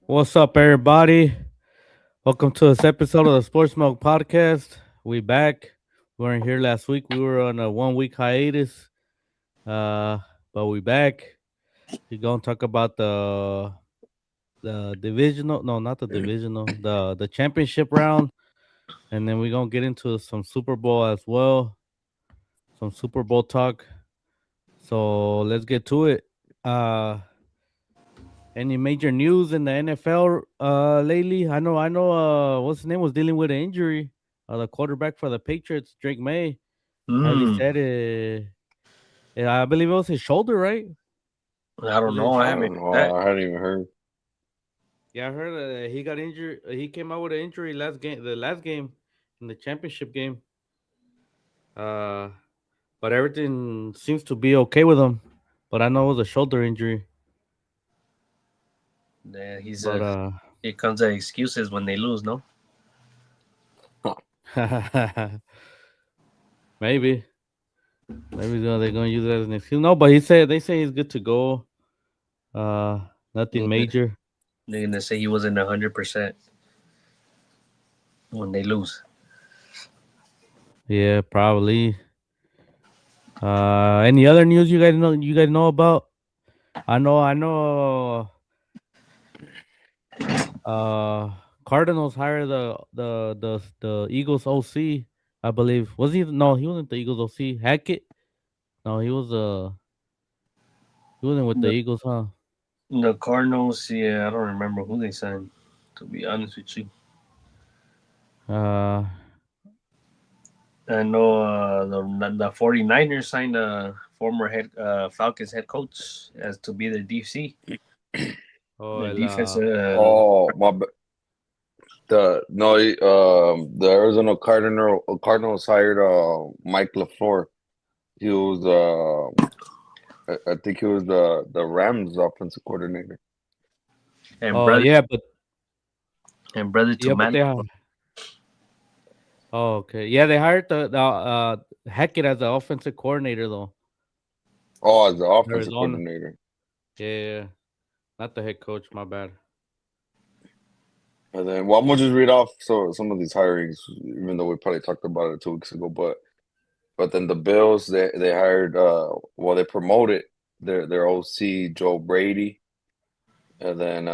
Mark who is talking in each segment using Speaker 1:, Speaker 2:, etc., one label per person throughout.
Speaker 1: What's up, everybody? Welcome to this episode of the Sports Smoke Podcast. We back. We weren't here last week. We were on a 1 week hiatus, uh, but we back. We're gonna talk about the divisional. No, not the divisional. The championship round, and then we're gonna get into some Super Bowl as well. Some Super Bowl talk. So let's get to it. Uh, any major news in the NFL lately? I know what's his name was dealing with an injury. The quarterback for the Patriots, Drake May. As he
Speaker 2: Hmm.
Speaker 1: said I believe it was his shoulder, right?
Speaker 2: I don't
Speaker 1: Was it his
Speaker 2: know. I
Speaker 3: I
Speaker 1: shoulder?
Speaker 2: haven't
Speaker 3: don't
Speaker 2: heard that.
Speaker 3: know. I hadn't even heard.
Speaker 1: Yeah, I heard he got injured. He came out with an injury the last game in the championship game. Uh but everything seems to be okay with him. But I know it was a shoulder injury.
Speaker 2: Yeah,
Speaker 1: But
Speaker 2: here comes the excuses when they lose. No.
Speaker 1: maybe. Maybe they're gonna use it as an excuse. No, but they say he's good to go. Nothing
Speaker 2: They're
Speaker 1: major.
Speaker 2: gonna say he wasn't 100% when they lose.
Speaker 1: Yeah, probably. Any other news you guys know? You guys know about? I know. Uh, Cardinals hired the Eagles OC. I believe was he? No, he wasn't the Eagles OC. Hackett. No, he wasn't with the
Speaker 2: The
Speaker 1: Eagles, huh?
Speaker 2: the Cardinals. Yeah, I don't remember who they signed. To be honest with you,
Speaker 1: Uh,
Speaker 2: I know the 49ers signed a former head Falcons head coach as to be their DC,
Speaker 1: oh,
Speaker 2: the defense.
Speaker 3: Oh my! The no, the Arizona Cardinals hired Mike LaFleur. He was I think he was the Rams offensive coordinator.
Speaker 2: and
Speaker 1: oh
Speaker 2: brother
Speaker 1: yeah, but
Speaker 2: and brother to
Speaker 1: yeah, but
Speaker 2: Manny.
Speaker 1: they are. Oh, okay. Yeah, they hired the Hackett as the offensive coordinator though.
Speaker 3: Oh, as the offensive
Speaker 1: Arizona.
Speaker 3: coordinator.
Speaker 1: Yeah, yeah, yeah. Not the head coach. My bad.
Speaker 3: And then, well, I'm gonna just read off some of these hirings, even though we probably talked about it 2 weeks ago. But then the Bills, they hired they promoted their OC Joe Brady, and then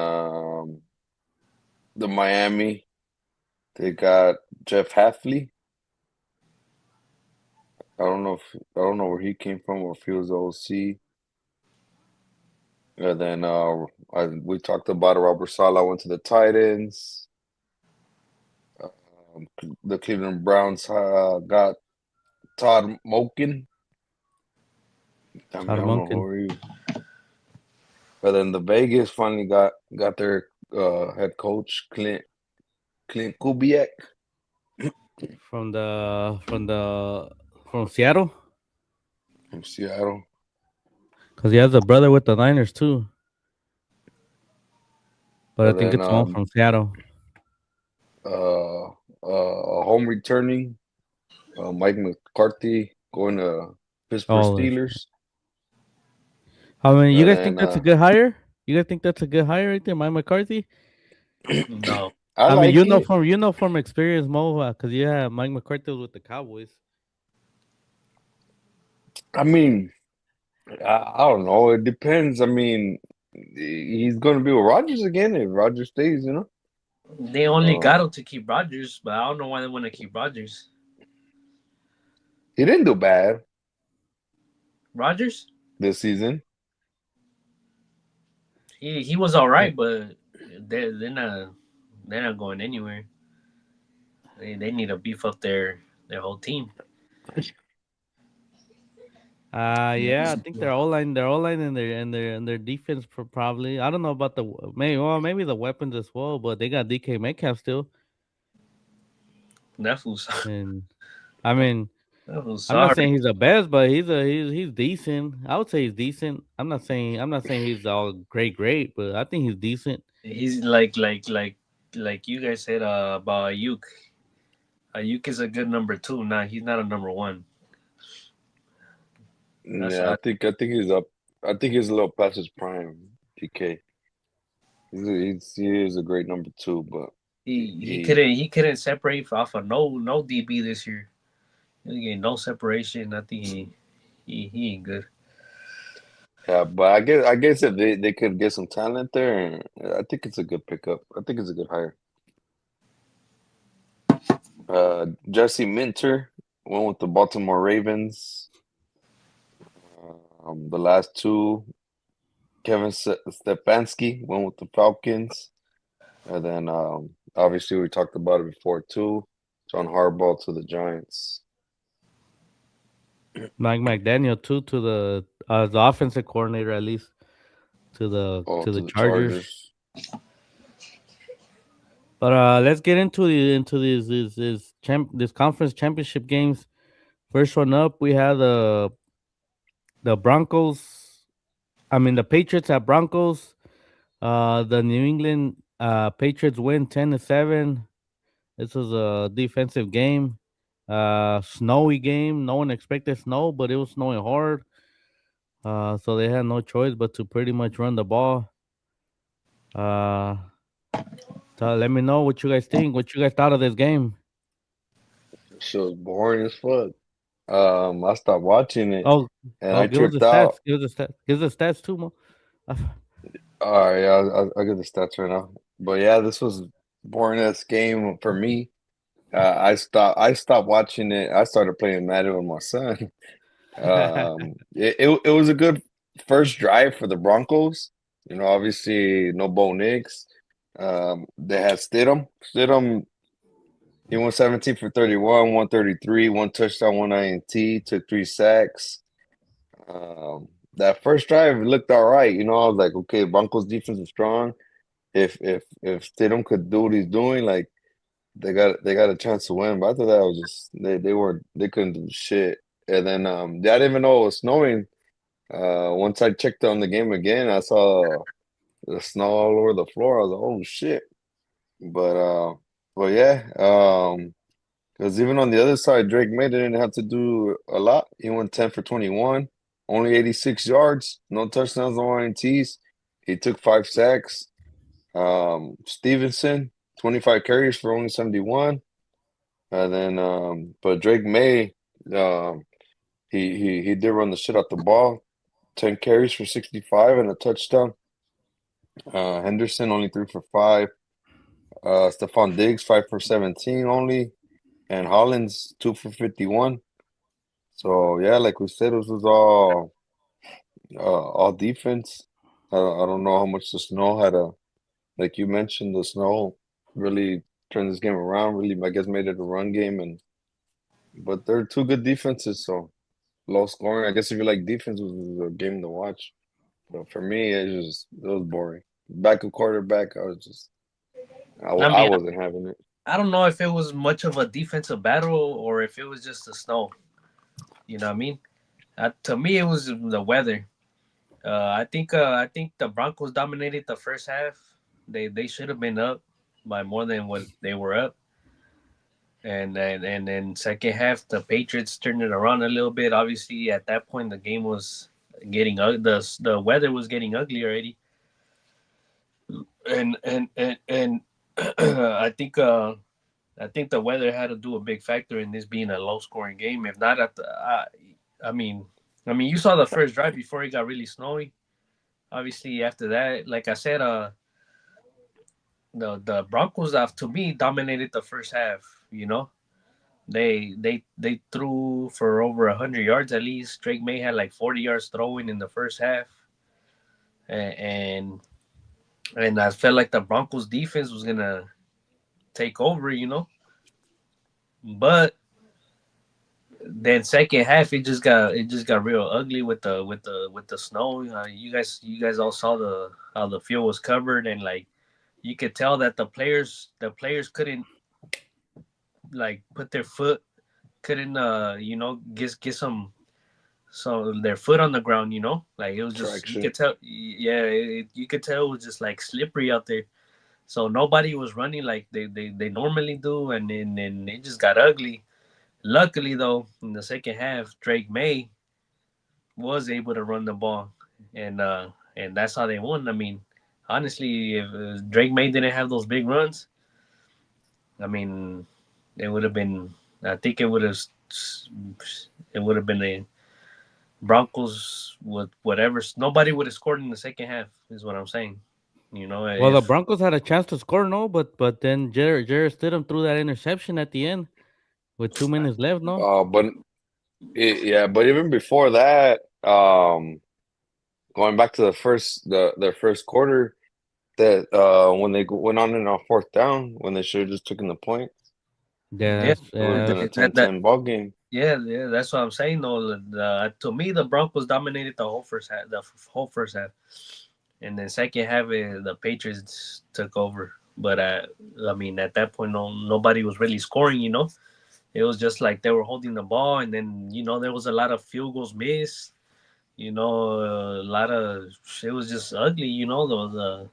Speaker 3: the Miami, they got Jeff Hafley. I don't know where he came from or if he was OC. And then we talked about it. Robert Saleh went to the Titans. The Cleveland Browns got Todd Moken. I mean, I
Speaker 1: Todd
Speaker 3: don't know
Speaker 1: Monken
Speaker 3: who he. But then the Vegas finally got their head coach Clint Kubiak
Speaker 1: from from Seattle,
Speaker 3: from Seattle.
Speaker 1: because he has a brother with the Niners too. But I
Speaker 3: And
Speaker 1: think
Speaker 3: then
Speaker 1: it's one from Seattle.
Speaker 3: a home returning Mike McCarthy going to Pittsburgh
Speaker 1: Oh,
Speaker 3: Steelers.
Speaker 1: I mean, you
Speaker 3: And
Speaker 1: guys think
Speaker 3: then
Speaker 1: that's a good hire? You guys think that's a good hire right there, Mike McCarthy?
Speaker 2: No,
Speaker 3: I
Speaker 1: I mean,
Speaker 3: like it.
Speaker 1: you know from experience, Mo, because yeah, Mike McCarthy was with the Cowboys.
Speaker 3: I mean, I don't know. It depends. I mean, he's going to be with Rodgers again if Rodgers stays, you know.
Speaker 2: they only got
Speaker 3: Uh,
Speaker 2: him to keep Rogers, but I don't know why they want to keep Rogers.
Speaker 3: he didn't do bad
Speaker 2: Rogers,
Speaker 3: this season.
Speaker 2: he was all right, but they're not going anywhere. They need to beef up their whole team.
Speaker 1: Yeah, I think their O line, and their defense probably. I don't know about maybe the weapons as well, but they got DK Metcalf still,
Speaker 2: That fool's
Speaker 1: and I mean,
Speaker 2: that fool's
Speaker 1: I'm not
Speaker 2: sorry.
Speaker 1: saying he's the best, but he's decent. I would say he's decent. I'm not saying he's all great, but I think he's decent.
Speaker 2: He's like you guys said about Ayuk. Ayuk is a good number two. Nah, he's not a number one. That's
Speaker 3: Yeah, I think he's up. I think he's a little past his prime, DK. He is a great number two, but
Speaker 2: he couldn't separate off of no DB this year. He getting no separation. I think he ain't good.
Speaker 3: yeah, but I guess if they could get some talent there, I think it's a good pickup. I think it's a good hire. Jesse Minter went with the Baltimore Ravens. The last two, Kevin Stefanski went with the Falcons, and then obviously we talked about it before too. John Harbaugh to the Giants.
Speaker 1: Mike McDaniel too to the offensive coordinator at least to the
Speaker 3: Oh,
Speaker 1: to
Speaker 3: to
Speaker 1: the
Speaker 3: the
Speaker 1: Chargers.
Speaker 3: Chargers.
Speaker 1: But let's get into this conference championship games. First one up, we have the Broncos. I mean the Patriots at Broncos. The New England Patriots win 10-7. This was a defensive game. Snowy game. No one expected snow, but it was snowing hard. So they had no choice but to pretty much run the ball. Uh, so let me know what you guys think. What you guys thought of this game?
Speaker 3: Shit was boring as fuck. I stopped watching it
Speaker 1: Oh,
Speaker 3: and I
Speaker 1: give us the
Speaker 3: tripped
Speaker 1: stats.
Speaker 3: out.
Speaker 1: Give us the stats. Give us the stats too, Mo.
Speaker 3: All right, yeah, I'll get the stats right now. But yeah, this was boring ass game for me. I stopped watching it. I started playing Madden with my son. It was a good first drive for the Broncos. Obviously no Bo Nix. They had Stidham. Stidham, he went 17 for 31, 133, one touchdown, one INT, took 3 sacks. That first drive looked all right. I was like, okay, Broncos defense is strong. If Stidham could do what he's doing, like they got a chance to win. But after that, it was just they couldn't do shit. And then they didn't even know it was snowing. Once I checked on the game again, I saw the snow all over the floor. I was like, oh shit. But yeah, because even on the other side, Drake May didn't have to do a lot. He went 10 for 21, only 86 yards, no touchdowns, no INTs. He took 5 sacks. Stevenson, 25 carries for only 71. And then but Drake May, um he did run the shit out the ball. 10 carries for 65 and a touchdown. Henderson only 3 for 5. Stephon Diggs 5 for 17 only, and Hollins 2 for 51. So yeah, like we said, this was all defense. I don't know how much the snow had like you mentioned, the snow really turned this game around. Really, I guess made it a run game, but they're two good defenses, so low scoring. I guess if you like defense, it was a game to watch. But for me, it was boring. Backup quarterback,
Speaker 2: I
Speaker 3: I
Speaker 2: mean,
Speaker 3: wasn't having it.
Speaker 2: I don't know if it was much of a defensive battle or if it was just the snow. You know what I mean? To me, it was the weather. I think the Broncos dominated the first half. They should have been up by more than what they were up. And then second half, the Patriots turned it around a little bit. Obviously, at that point, the game was getting the weather was getting ugly already. And I think the weather had to do a big factor in this being a low scoring game. If not at the, I mean, you saw the first drive before it got really snowy. Obviously, after that, like I said, the Broncos have to me dominated the first half. You know, they threw for over 100 yards at least. Drake May had like 40 yards throwing in the first half, and and I felt like the Broncos defense was gonna take over. You know, but then second half it just got real ugly with the snow. You guys all saw the how the field was covered, and like you could tell that the players couldn't like put their foot, couldn't get some their foot on the ground. Like it was just you
Speaker 3: Traction.
Speaker 2: could tell, yeah, you could tell it was just like slippery out there. So nobody was running like they normally do, and it just got ugly. Luckily, though, in the second half, Drake May was able to run the ball, and that's how they won. I mean, honestly, if Drake May didn't have those big runs, I mean, it would have been. I think it would have. It would have been a Broncos with whatever. Nobody would have scored in the second half. Is what I'm saying. You know,
Speaker 1: Well, the
Speaker 2: if
Speaker 1: Broncos had a chance to score, no, but then Jared Stidham threw that interception at the end with 2 minutes left, no.
Speaker 3: But yeah, but even before that, going back to their first quarter, that when they went on in a fourth down when they should have just taken the point,
Speaker 1: Yeah,
Speaker 2: yeah,
Speaker 1: that's
Speaker 3: it would have been a
Speaker 2: that
Speaker 3: 10-10 ball game.
Speaker 2: yeah, that's what I'm saying. Though, to me, the Broncos dominated the whole first half. The whole first half, and then second half, the Patriots took over. But I mean, at that point, nobody was really scoring. You know, it was just like they were holding the ball, and then there was a lot of field goals missed. A lot of it was just ugly. The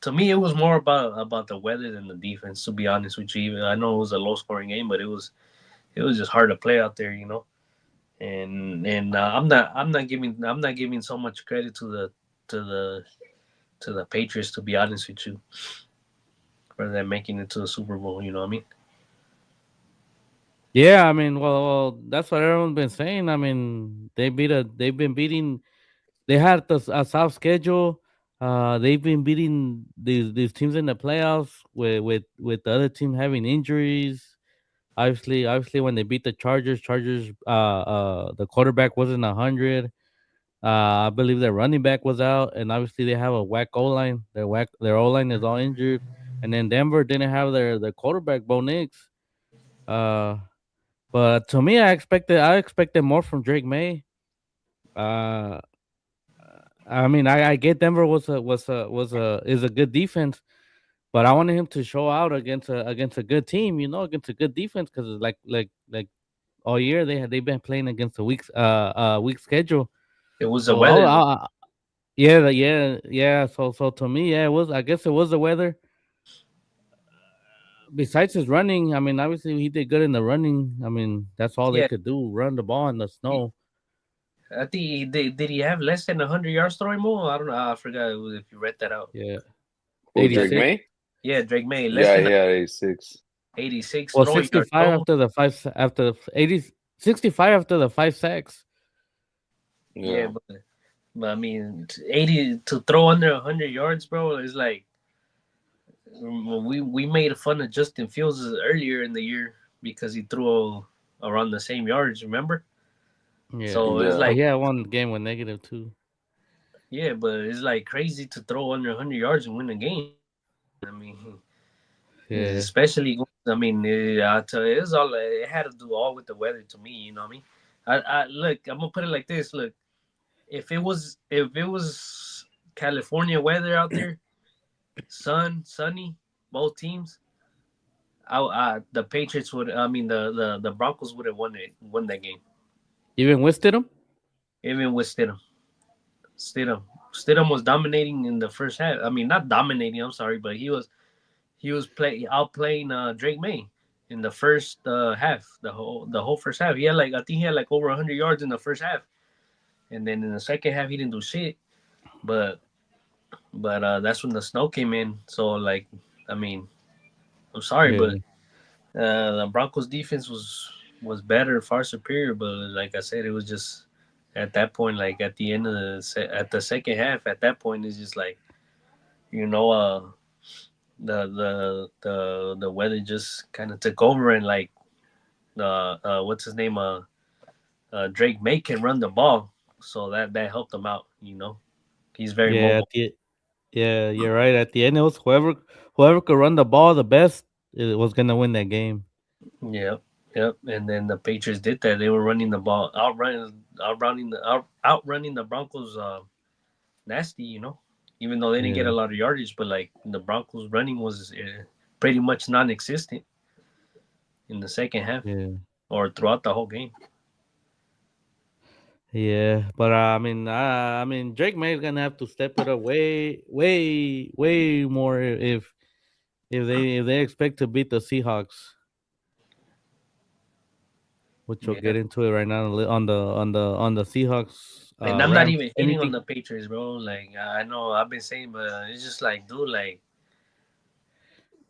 Speaker 2: to me, it was more about the weather than the defense. To be honest with you, I know it was a low scoring game, but it was just hard to play out there. And I'm not giving so much credit to the to the Patriots, to be honest with you, for them making it to the Super Bowl. You know what I mean?
Speaker 1: yeah. I mean, well, that's what everyone's been saying. I mean, they've been beating. They had a soft schedule. They've been beating these teams in the playoffs with the other team having injuries. Obviously, when they beat the Chargers, the quarterback wasn't 100. I believe their running back was out, and obviously they have a whack O line. Their O line is all injured, and then Denver didn't have their quarterback Bo Nix. Uh, but to me, I expected more from Drake May. Uh, I mean, I get Denver was a is a good defense, but I wanted him to show out against a good team, against a good defense, because like all year they've been playing against a weak schedule.
Speaker 2: It was the
Speaker 1: So
Speaker 2: weather, though.
Speaker 1: yeah, yeah. So to me, yeah, it was. I guess it was the weather. Besides his running, I mean, obviously he did good in the running. I mean, that's all they
Speaker 2: Yeah,
Speaker 1: could do: run the ball in the
Speaker 2: he,
Speaker 1: snow.
Speaker 2: I think did he have less than 100 yards throwing more? I don't know. I forgot if you read that out.
Speaker 1: Yeah,
Speaker 3: Who, Drake
Speaker 1: 86.
Speaker 3: May?
Speaker 2: Yeah, Drake May less
Speaker 3: Yeah,
Speaker 2: than
Speaker 3: he had 86.
Speaker 2: 86
Speaker 1: Well,
Speaker 2: throwing yards
Speaker 1: 65
Speaker 2: total.
Speaker 1: after the 80 65 after the 5 sacks.
Speaker 2: Yeah,
Speaker 3: Yeah.
Speaker 2: but I mean, 80 to throw under 100 yards, bro. Is like we made fun of Justin Fields earlier in the year because he threw around the same yards. Remember?
Speaker 1: Yeah,
Speaker 2: So it's
Speaker 3: Yeah.
Speaker 1: but
Speaker 2: like,
Speaker 1: he had one game with -2.
Speaker 2: yeah, but it's like crazy to throw under 100 yards and win a game. I mean,
Speaker 1: Yeah,
Speaker 2: especially, I mean, I tell you, it had to do all with the weather to me. You know what I mean? I look, I'm gonna put it like this. Look, if it was California weather out there, sunny, both teams, the Patriots would. I mean, the Broncos would have won that game,
Speaker 1: even Wisted him.
Speaker 2: even with Stidham. Stidham, Stidham was dominating in the first half. I mean, not dominating. I'm sorry, but he was outplaying Drake May in the first half, the whole first half. I think he had like over 100 yards in the first half, and then in the second half he didn't do shit. But that's when the snow came in. So like, I mean, I'm sorry, but
Speaker 1: Yeah,
Speaker 2: the Broncos defense was better, far superior. But like I said, it was just at that point, like at the end of at the second half, at that point, it's just like you know, the weather just kind of took over, and like what's his name, Drake May can run the ball, so that helped him out. He's very
Speaker 1: yeah.
Speaker 2: mobile.
Speaker 1: Yeah, you're right. At the end, it was whoever could run the ball the best, it was gonna win that game.
Speaker 2: Yep, yep. And then the Patriots did that. They were running the ball, outrunning the Broncos, nasty. Even though they didn't get a
Speaker 1: Yeah,
Speaker 2: lot of yardage, but like the Broncos running was pretty much non-existent in the second half
Speaker 1: yeah,
Speaker 2: or throughout the whole game.
Speaker 1: yeah. But I mean, Drake May's gonna have to step it up way more if they expect to beat the Seahawks, which we'll
Speaker 2: Yeah,
Speaker 1: get into it right now on the Seahawks
Speaker 2: And I'm not
Speaker 1: Rams.
Speaker 2: even hating on
Speaker 1: Anything?
Speaker 2: the Patriots, bro. Like I know I've been saying, but it's just like, dude, like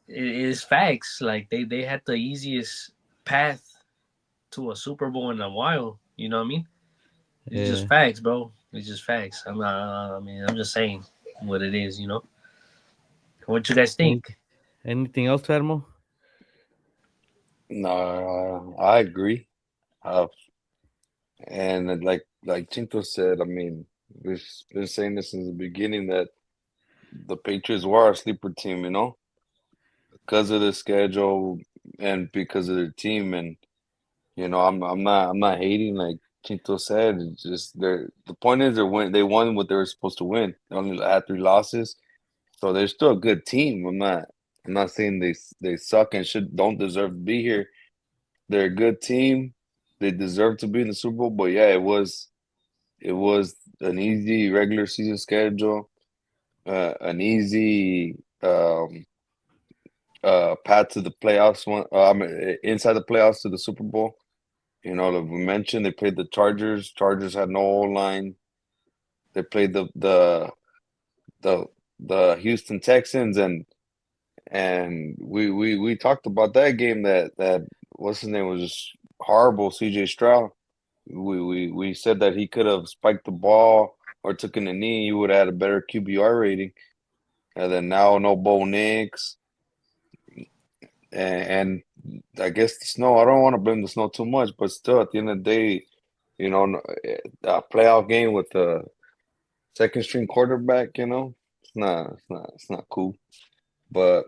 Speaker 2: it is facts. Like they had the easiest path to a Super Bowl in a while. You know what I mean? It's just
Speaker 1: Yeah.
Speaker 2: facts, bro. It's just facts. I'm not. I mean, I'm just saying what it is. You know. What you guys
Speaker 1: Any,
Speaker 2: think?
Speaker 1: anything else, Admo?
Speaker 3: No, I agree. Uh, and like Chinto said, I mean, we've been saying this since the beginning that the Patriots were a sleeper team, you know, because of the schedule and because of their team. And I'm not hating like Chinto said. It's just the point is they won what they were supposed to win. They only had 3 losses, so they're still a good team. I'm not saying they suck and don't deserve to be here. They're a good team. They deserve to be in the Super Bowl. But yeah, it was an easy regular season schedule, an easy path to the playoffs. Inside the playoffs to the Super Bowl. Like we mentioned, they played the Chargers. Chargers had no O-line. They played the the Houston Texans, and we talked about that game that what's his name was just horrible. C.J. Stroud. We said that he could have spiked the ball or took in the knee. He would have had a better QBR rating. And then now no Bo Nix, and I guess the snow. I don't want to blame the snow too much, but still, at the end of the day, a playoff game with the second string quarterback, it's not cool. But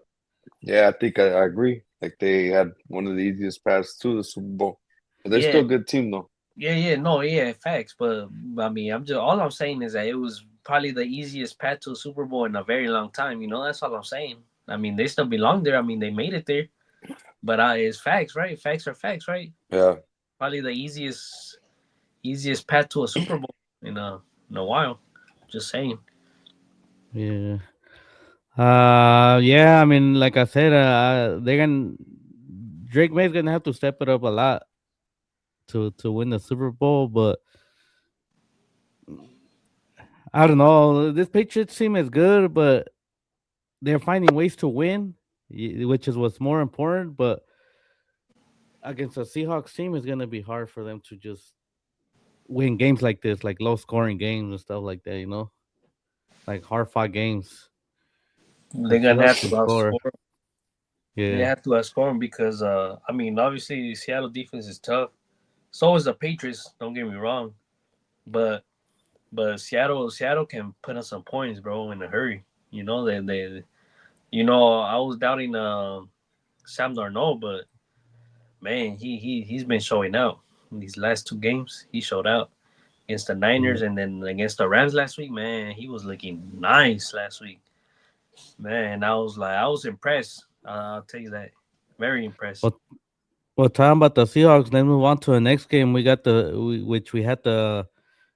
Speaker 3: yeah, I think I agree. Like they had one of the easiest paths to the Super Bowl. But they're
Speaker 2: Yeah,
Speaker 3: still a good team though.
Speaker 2: no, yeah, facts. But I mean, all I'm saying is that it was probably the easiest path to a Super Bowl in a very long time. You know, that's all I'm saying. I mean, they still belong there. I mean, they made it there. But it's facts, right? Facts are facts, right?
Speaker 3: Yeah.
Speaker 2: Probably the easiest path to a Super Bowl in a while. Just saying.
Speaker 1: Yeah. Yeah. I mean, like I said, they're gonna Drake May's gonna have to step it up a lot to win the Super Bowl, but I don't know. This Patriots team is good, but they're finding ways to win, which is what's more important. But against a Seahawks team, it's gonna be hard for them to just win games like this, like low scoring games and stuff like that. Like hard fought games. The
Speaker 2: They're gonna
Speaker 1: Seahawks
Speaker 2: have to
Speaker 1: can score.
Speaker 2: outscore. They
Speaker 1: Yeah.
Speaker 2: have to outscore them because I mean, obviously Seattle defense is tough. So is the Patriots. Don't get me wrong, but Seattle can put us some points, bro, in a hurry. I was doubting Sam Darnold, but man, he's been showing out in these last 2 games. He showed out against the
Speaker 1: Yeah.
Speaker 2: Niners and then against the Rams last week. Man, he was looking nice last week. Man, I was impressed. I'll tell you that, very impressed.
Speaker 1: Well, well, talking about the Seahawks, then move on to the next game. We got which we had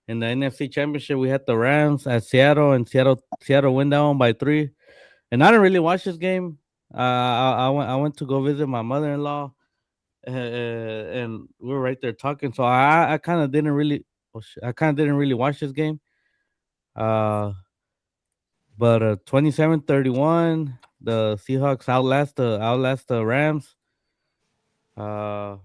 Speaker 1: in the NFC Championship. We had the Rams at Seattle, and Seattle went down by 3. And I didn't really watch this game. I went to go visit my mother in law, and we were right there talking. So I kind of didn't really, I kind of didn't really watch this game. Uh, but 27-31, the Seahawks outlast the Rams. Uh,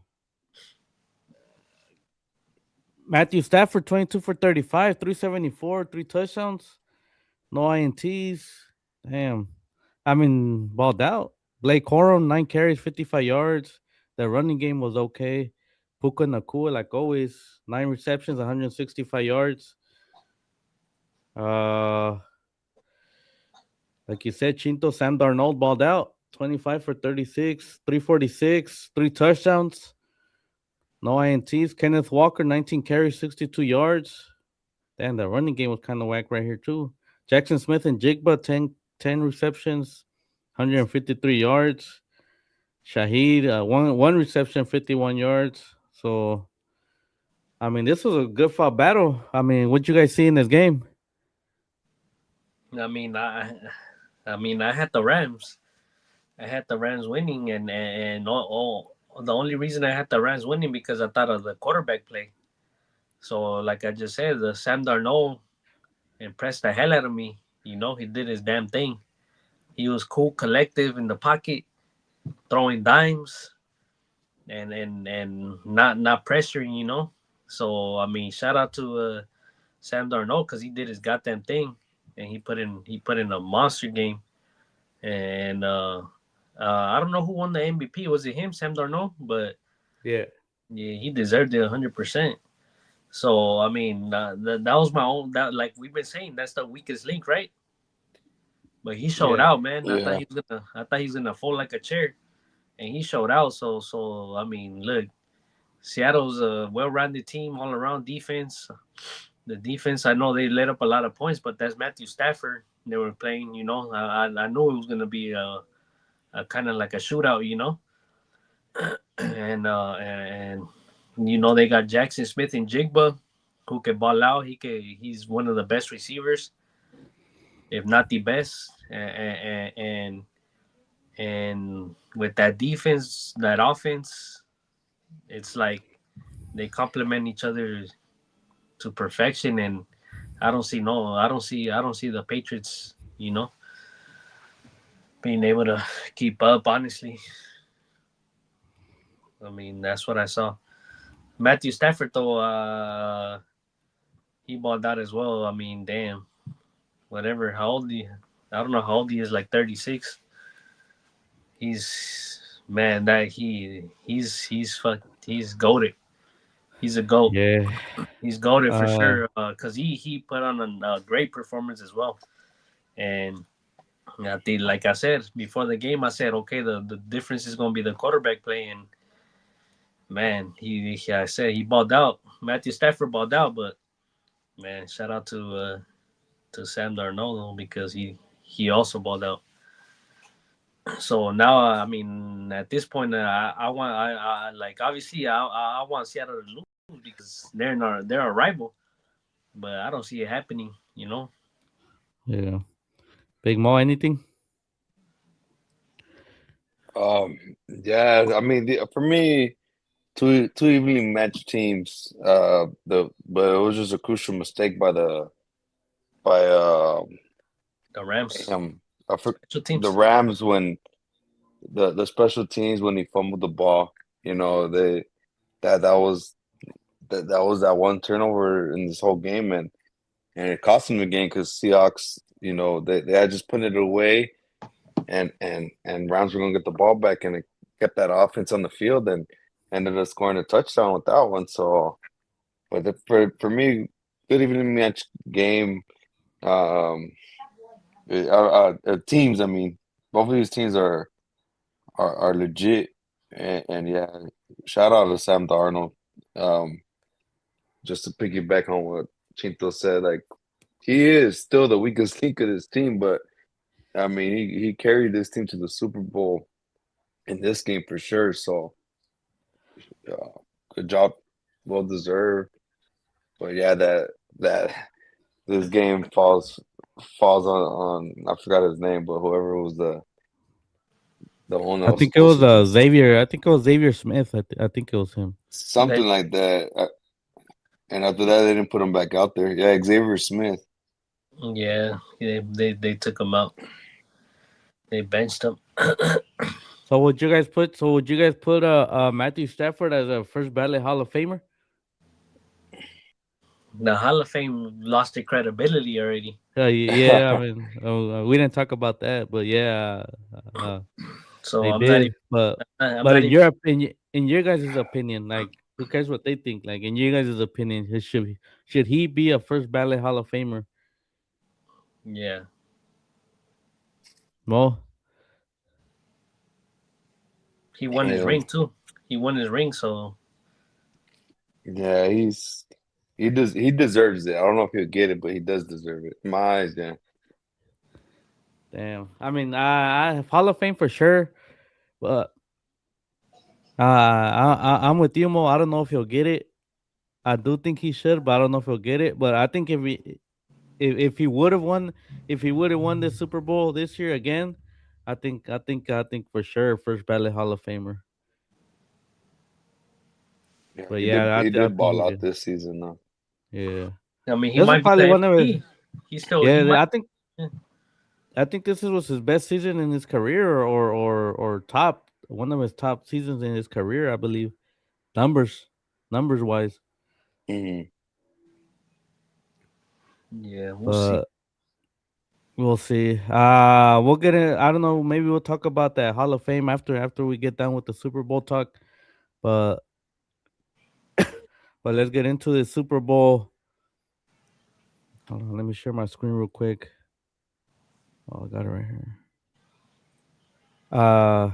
Speaker 1: Matthew Stafford 22 for 35, 374, 3 touchdowns, no INTs. Damn. I mean, balled out. Blake Corum, 9 carries, 55 yards. The running game was okay. Puka Nakua, like always, 9 receptions, 165 yards. Uh, like you said, Chinto, Sam Darnold balled out, 25 for 36, 346, 3 touchdowns, no INTs. Kenneth Walker, 19 carries, 62 yards. Damn, the running game was kind of whack right here, too. Jackson Smith and Jigba, 10 receptions, 153 yards. Shaheed, one reception, 51 yards. So, I mean, this was a good fought battle. I mean, what you guys see in this game?
Speaker 2: I mean, I had the Rams. I had the Rams winning, and all the only reason I had the Rams winning because I thought of the quarterback play. So, like I just said, the Sam Darnold impressed the hell out of me. You know, he did his damn thing. He was cool, collective in the pocket, throwing dimes, and not pressuring. You know, so I mean, shout out to Sam Darnold because he did his goddamn thing, and he put in a monster game. And I don't know who won the MVP. Was it him, Sam Darnold? But
Speaker 1: Yeah.
Speaker 2: yeah, he deserved it 100%. So I mean, that was my own. That like we've been saying, that's the weakest link, right? But he showed
Speaker 1: Yeah.
Speaker 2: out, man.
Speaker 3: Yeah.
Speaker 2: I thought he was gonna fold like a chair, and he showed out. So I mean, look, Seattle's a well-rounded team, all-around defense. The defense, I know they let up a lot of points, but that's Matthew Stafford. They were playing, you know. I knew it was gonna be a kind of like a shootout, you know. And you know they got Jackson Smith and Jigba, who can ball out. He's one of the best receivers, if not the best. And with that defense, that offense, it's like they complement each other to perfection. And I don't see the Patriots, you know, being able to keep up. Honestly, I mean that's what I saw. Matthew Stafford though, he balled out as well. I mean, damn, whatever. How old he? I don't know how old he is. Like 36. He's man that he's he's goated. He's a goat.
Speaker 1: Yeah.
Speaker 2: He's goated for
Speaker 1: Uh,
Speaker 2: sure. Cause he put on a great performance as well. And I think, like I said before the game, I said okay, the difference is gonna be the quarterback play. And man, I said he balled out. Matthew Stafford balled out, but man, shout out to Sam Darnold because he also balled out. So now, I mean, at this point, I like obviously I want Seattle to lose because they're a rival, but I don't see it happening. You know,
Speaker 1: yeah. Big Mo, anything?
Speaker 3: Yeah. I mean, for me, two evenly matched teams. But it was just a crucial mistake by
Speaker 2: the Rams
Speaker 3: damn, I for,
Speaker 2: special
Speaker 3: the
Speaker 2: teams.
Speaker 3: Rams when the special teams when he fumbled the ball. You know, that was that was that one turnover in this whole game, and it cost them the game because Seahawks, you know, they had just put it away, and Rams were gonna get the ball back, and it kept that offense on the field and ended up scoring a touchdown with that one. So, but for me, good evening match game. Um, teams. I mean, both of these teams are legit, and yeah, shout out to Sam Darnold. Um, just to piggyback on what Chinto said, like he is still the weakest link of this team, but I mean, he carried this team to the Super Bowl in this game for sure. So, good job, well deserved. But yeah, that this game falls on I forgot his name, but whoever was the one that
Speaker 1: I
Speaker 3: was
Speaker 1: think it
Speaker 3: supposed
Speaker 1: was
Speaker 3: to do
Speaker 1: Xavier. I think it was Xavier Smith. I think it was him.
Speaker 3: something
Speaker 2: They,
Speaker 3: like that. And after that, they didn't put him back out there. Yeah, Xavier Smith.
Speaker 2: yeah, they took him out. They benched him.
Speaker 1: So would you guys put? So would you guys put Matthew Stafford as a first ballot Hall of Famer?
Speaker 2: The Hall of Fame lost their credibility already.
Speaker 1: Yeah. I mean, we didn't talk about that, but yeah, uh,
Speaker 2: So
Speaker 1: they
Speaker 2: I'm not
Speaker 1: did.
Speaker 2: even. I'm
Speaker 1: But
Speaker 2: not
Speaker 1: in
Speaker 2: even.
Speaker 1: your opinion, in your guys' opinion, like who cares what they think? Like in your guys' opinion, should he be a first ballot Hall of Famer?
Speaker 2: Yeah,
Speaker 1: Mo,
Speaker 2: he won his
Speaker 3: Damn.
Speaker 2: ring too. He won his ring, so
Speaker 3: Yeah, he deserves it. I don't know if he'll get it, but he does deserve it. In my eyes, yeah.
Speaker 1: damn. I mean, I Hall of Fame for sure, but I'm with you, Mo. I don't know if he'll get it. I do think he should, but I don't know if he'll get it. But I think if he would have won, if he would have won the Super Bowl this year again, I think for sure first ballot Hall of Famer.
Speaker 3: Yeah,
Speaker 1: But yeah,
Speaker 3: he
Speaker 1: I
Speaker 3: did
Speaker 1: think
Speaker 3: ball
Speaker 1: he
Speaker 3: out
Speaker 1: did.
Speaker 3: this season though.
Speaker 1: Yeah.
Speaker 2: I mean, he
Speaker 1: This is
Speaker 2: might be
Speaker 1: probably
Speaker 2: the
Speaker 1: one of his.
Speaker 2: MVP. He's still. He
Speaker 1: Yeah,
Speaker 2: might, yeah.
Speaker 1: I think this was his best season in his career, or top one of his top seasons in his career, I believe. Numbers wise,
Speaker 3: Mhm.
Speaker 2: Yeah, we'll see.
Speaker 1: but we'll see. We'll get it. I don't know. Maybe we'll talk about that Hall of Fame after we get done with the Super Bowl talk. But let's get into the Super Bowl. Hold on, let me share my screen real quick. Oh, I got it right here. Uh,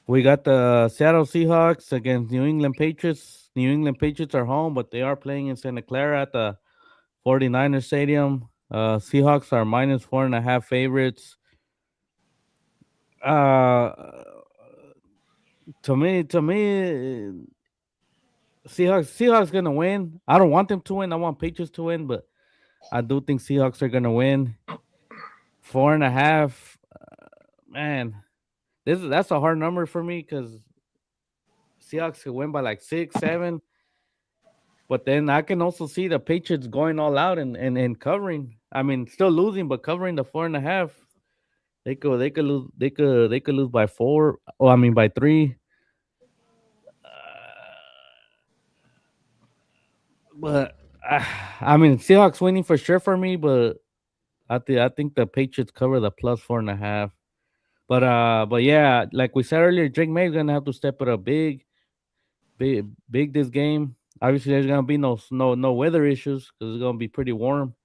Speaker 1: we got the Seattle Seahawks against New England Patriots. New England Patriots are home, but they are playing in Santa Clara at the 49ers Stadium. Seahawks are minus 4.5 favorites. Uh, to me, Seahawks gonna win. I don't want them to win. I want Patriots to win, but I do think Seahawks are gonna win. 4.5. Man, that's a hard number for me because Seahawks could win by like 6, 7. But then I can also see the Patriots going all out and covering. I mean, still losing, but covering the 4.5. They could lose by 4. Oh, I mean by 3. But I mean, Seahawks winning for sure for me. But I think the Patriots cover the plus 4.5. But yeah, like we said earlier, Drake May's gonna have to step it up big this game. Obviously, there's gonna be no weather issues because it's gonna be pretty warm.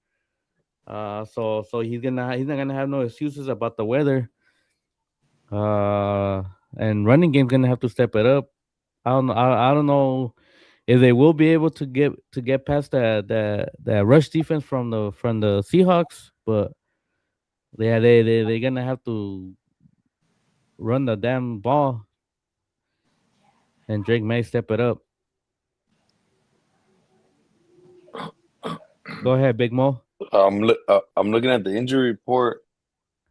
Speaker 1: So he's not gonna have no excuses about the weather. Uh, and running game's gonna have to step it up. I don't know if they will be able to get past the rush defense from the Seahawks, but yeah, they're gonna have to run the damn ball, and Drake May step it up. Go ahead, Big Mo.
Speaker 3: I'm looking at the injury report,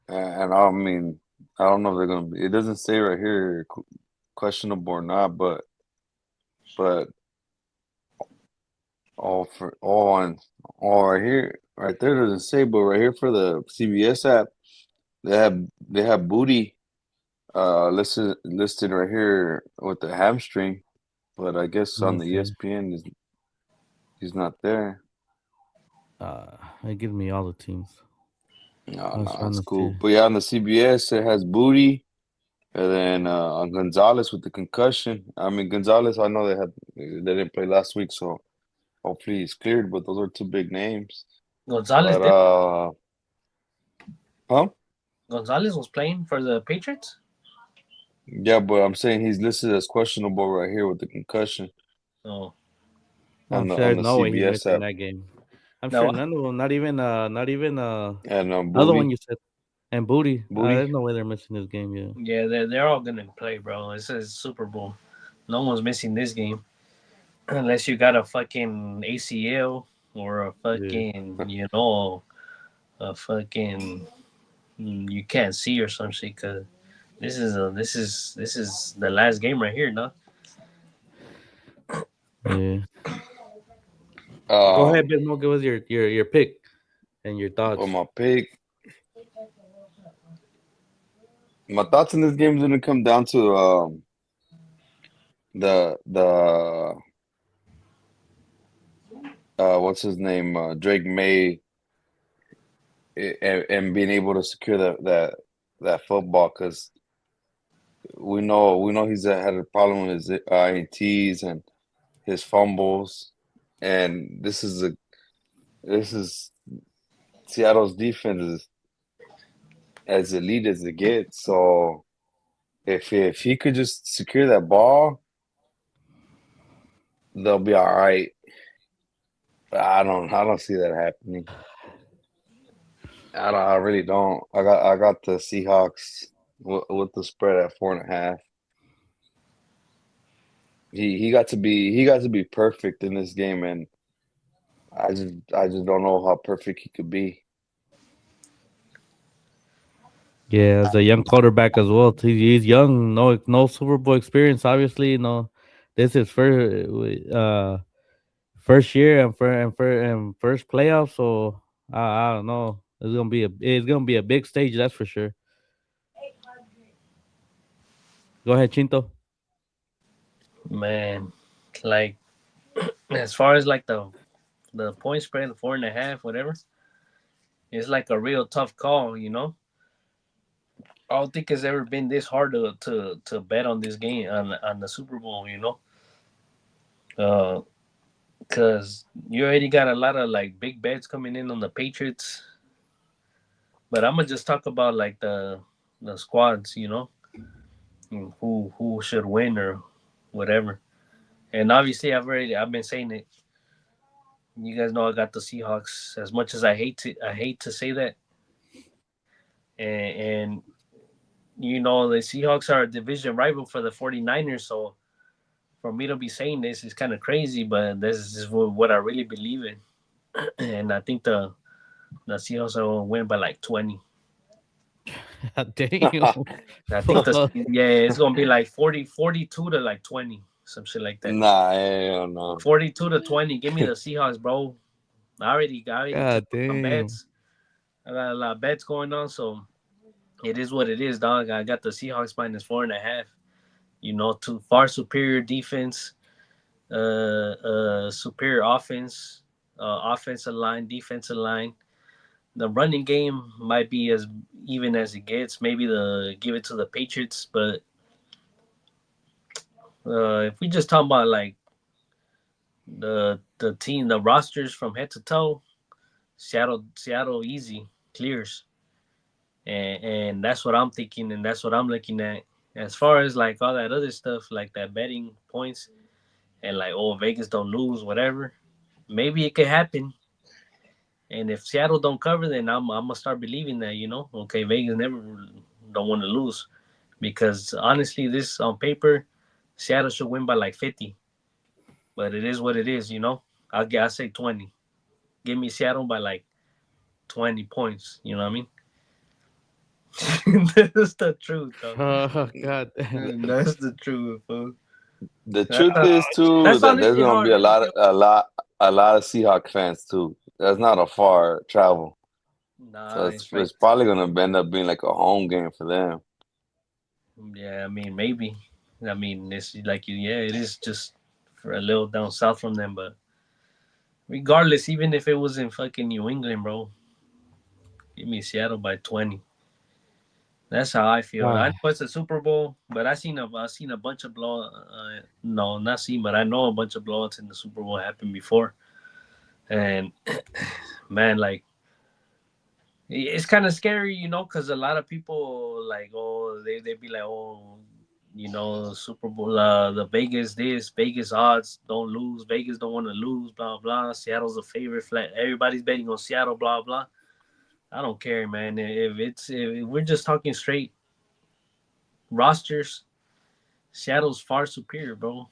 Speaker 3: and I mean, I don't know if they're gonna be. It doesn't say right here questionable or not, but all right here, right there doesn't say, but right here for the CBS app, they have Booty listed right here with the hamstring, but I guess
Speaker 1: Let
Speaker 3: on
Speaker 1: me
Speaker 3: the
Speaker 1: see.
Speaker 3: ESPN he's not there.
Speaker 1: It gives me all the teams.
Speaker 3: No,
Speaker 1: I was trying
Speaker 3: that's
Speaker 1: to
Speaker 3: cool.
Speaker 1: see.
Speaker 3: But yeah, on the CBS it has Booty, and then on Gonzalez with the concussion. I mean Gonzalez, I know they didn't play last week, so hopefully he's cleared. But those are two big names.
Speaker 2: Gonzalez
Speaker 3: But
Speaker 2: did.
Speaker 3: huh?
Speaker 2: Gonzalez was playing for the Patriots.
Speaker 3: Yeah, but I'm saying he's listed as questionable right here with the concussion
Speaker 2: Oh,
Speaker 1: I'm
Speaker 3: on the
Speaker 1: sure
Speaker 3: on
Speaker 1: there's
Speaker 3: the
Speaker 1: no way he's
Speaker 3: CBS
Speaker 1: missing
Speaker 3: app.
Speaker 1: that game. I'm sure
Speaker 2: no,
Speaker 1: none of them, not even
Speaker 3: And
Speaker 1: other one
Speaker 3: Booty,
Speaker 1: you said, and Booty.
Speaker 3: Booty.
Speaker 1: There's no way they're missing this game. Yeah.
Speaker 2: yeah, they're all gonna play, bro. It says Super Bowl. No one's missing this game unless you got a fucking ACL or a
Speaker 1: Yeah.
Speaker 2: fucking, a fucking you can't see or some shit. Cause this is the last game right here, no?
Speaker 1: Yeah. Go ahead,
Speaker 3: Um,
Speaker 1: Big Mo. Give us your pick and your
Speaker 3: for
Speaker 1: thoughts.
Speaker 3: my pick, my thoughts in this game is gonna come down to the what's his name, Drake May, and being able to secure that football, because we know he's had a problem with his ints and his fumbles, and this is Seattle's defense is as elite as it gets. So if he could just secure that ball, they'll be all right. But I don't see that happening. I really don't. I got the Seahawks with the spread at 4.5. He got to be perfect in this game, and I just don't know how perfect he could be.
Speaker 1: Yeah, as a young quarterback as well. He's young. No Super Bowl experience. Obviously, no. this is first year and first playoff. So I don't know. It's gonna be a big stage. That's for sure. Go ahead, Chinto.
Speaker 2: Man, like as far as like the point spread, the 4.5, whatever, it's like a real tough call. I don't think it's ever been this hard to bet on this game on the Super Bowl. Because you already got a lot of like big bets coming in on the Patriots. But I'm gonna just talk about like the squads. Who should win or whatever. And obviously, I've been saying it. You guys know I got the Seahawks. As much as I hate to say that, and the Seahawks are a division rival for the 49ers. So for me to be saying this is kind of crazy, but this is what I really believe in. And I think the Seahawks will win by like 20.
Speaker 1: Damn.
Speaker 2: I think it's gonna be like 42 to like 20, some shit like that.
Speaker 3: Nah, hell no.
Speaker 2: 42-20. Give me the Seahawks, bro. I already took
Speaker 1: God
Speaker 2: some
Speaker 1: damn.
Speaker 2: bets. I got a lot of bets going on, so it is what it is, dog. I got the Seahawks minus 4.5. To far superior defense, superior offense, offensive line, defensive line. The running game might be as even as it gets. Maybe give it to the Patriots, but if we just talk about like the team, the rosters from head to toe, Seattle easy clears, and that's what I'm thinking, and that's what I'm looking at. As far as like all that other stuff, like that betting points, and like Vegas don't lose, whatever. Maybe it could happen, and if Seattle don't cover, then I'm gonna start believing that okay, Vegas never don't want to lose, because honestly, this on paper, Seattle should win by like 50, but it is what it is. I'll say 20. Give me Seattle by like 20 points. You know what I mean? That's the truth, though.
Speaker 1: Oh God.
Speaker 2: That's the truth, fool.
Speaker 3: The truth is too
Speaker 2: That's
Speaker 3: that there's
Speaker 2: honestly how
Speaker 3: gonna
Speaker 2: I
Speaker 3: be a
Speaker 2: really
Speaker 3: lot,
Speaker 2: feel.
Speaker 3: a lot of Seahawk fans too. That's not a far travel, so
Speaker 2: Nah,
Speaker 3: it's
Speaker 2: it's right.
Speaker 3: it's probably gonna end up being like a home game for them.
Speaker 2: Yeah, I mean, maybe. I mean, it's like yeah, it is just for a little down south from them, but regardless, even if it was in fucking New England, bro, give me Seattle by 20. That's how I feel. I
Speaker 1: Ah,
Speaker 2: know it's a Super Bowl, but I seen a bunch of blow. No, not seen, but I know a bunch of blowouts in the Super Bowl happened before, and man, like it's kind of scary, because a lot of people like, they be like, Super Bowl, the Vegas odds don't lose, Vegas don't want to lose, blah blah. Seattle's a favorite, flat. Everybody's betting on Seattle, blah blah. I don't care, man. If we're just talking straight rosters, Seattle's far superior, bro.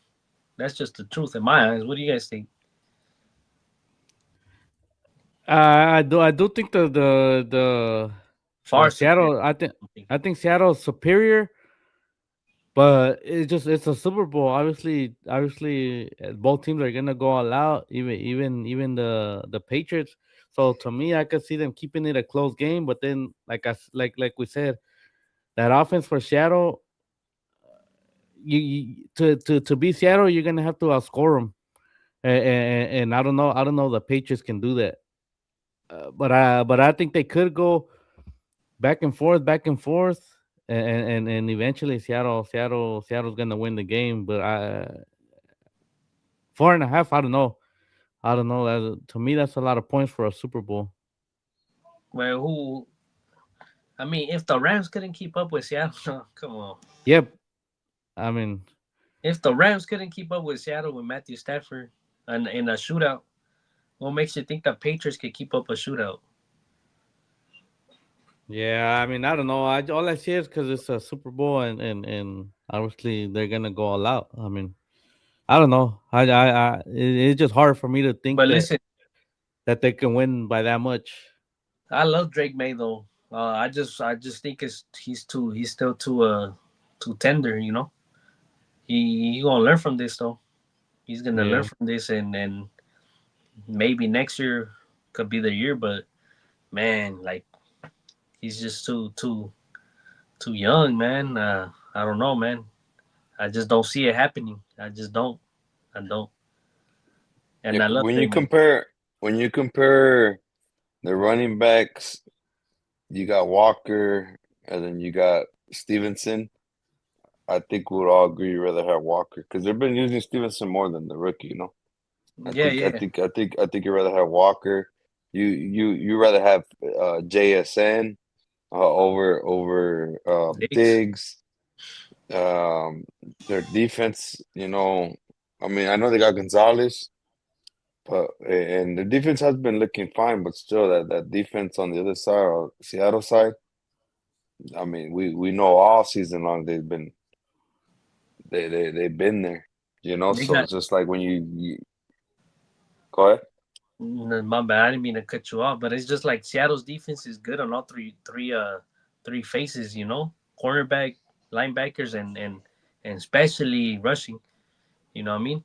Speaker 2: That's just the truth in my eyes. What do you guys think?
Speaker 1: I do think the
Speaker 2: Far superior.
Speaker 1: Seattle. I think Seattle's superior, but it's a Super Bowl. Obviously, both teams are gonna go all out. Even the Patriots. So to me, I could see them keeping it a close game. But then, like we said, that offense for Seattle, to beat Seattle, you're gonna have to outscore them. And I don't know the Patriots can do that. But I think they could go back and forth, and eventually Seattle's gonna win the game. But 4.5, I don't know. To me, that's a lot of points for a Super Bowl.
Speaker 2: Well, I mean, if the Rams couldn't keep up with Seattle, no, come on.
Speaker 1: Yep. I mean,
Speaker 2: If the Rams couldn't keep up with Seattle with Matthew Stafford and in a shootout, what makes you think the Patriots could keep up a shootout?
Speaker 1: yeah. I mean, I don't know. All I see is because it's a Super Bowl, and obviously they're gonna go all out. I mean, I don't know. It's just hard for me to think
Speaker 2: But
Speaker 1: that
Speaker 2: listen,
Speaker 1: they can win by that much.
Speaker 2: I love Drake May though. I just think he's still too tender. he gonna learn from this though. He's gonna learn
Speaker 1: Yeah.
Speaker 2: from this, and maybe next year could be the year. But man, like he's just too young, man. I don't know, man. I just don't see it happening. I just don't. I don't. And
Speaker 3: Yeah,
Speaker 2: I love Drake May.
Speaker 3: when you compare the running backs, you got Walker and then you got Stevenson. I think we'd all agree you'd rather have Walker because they've been using Stevenson more than the rookie, you know.
Speaker 2: Yeah, yeah.
Speaker 3: I think you'd rather have Walker. You rather have JSN over
Speaker 2: Diggs.
Speaker 3: Diggs. Um, their defense, you know, I mean, I know they got Gonzalez, but and the defense has been looking fine, but still that defense on the other side, or Seattle side, I mean, we know all season long they've been there, you know.
Speaker 2: They
Speaker 3: So
Speaker 2: got
Speaker 3: it's just like when you go ahead.
Speaker 2: my bad. I didn't mean to cut you off, but it's just like Seattle's defense is good on all three faces. Cornerback, linebackers, and especially rushing. You know what I mean?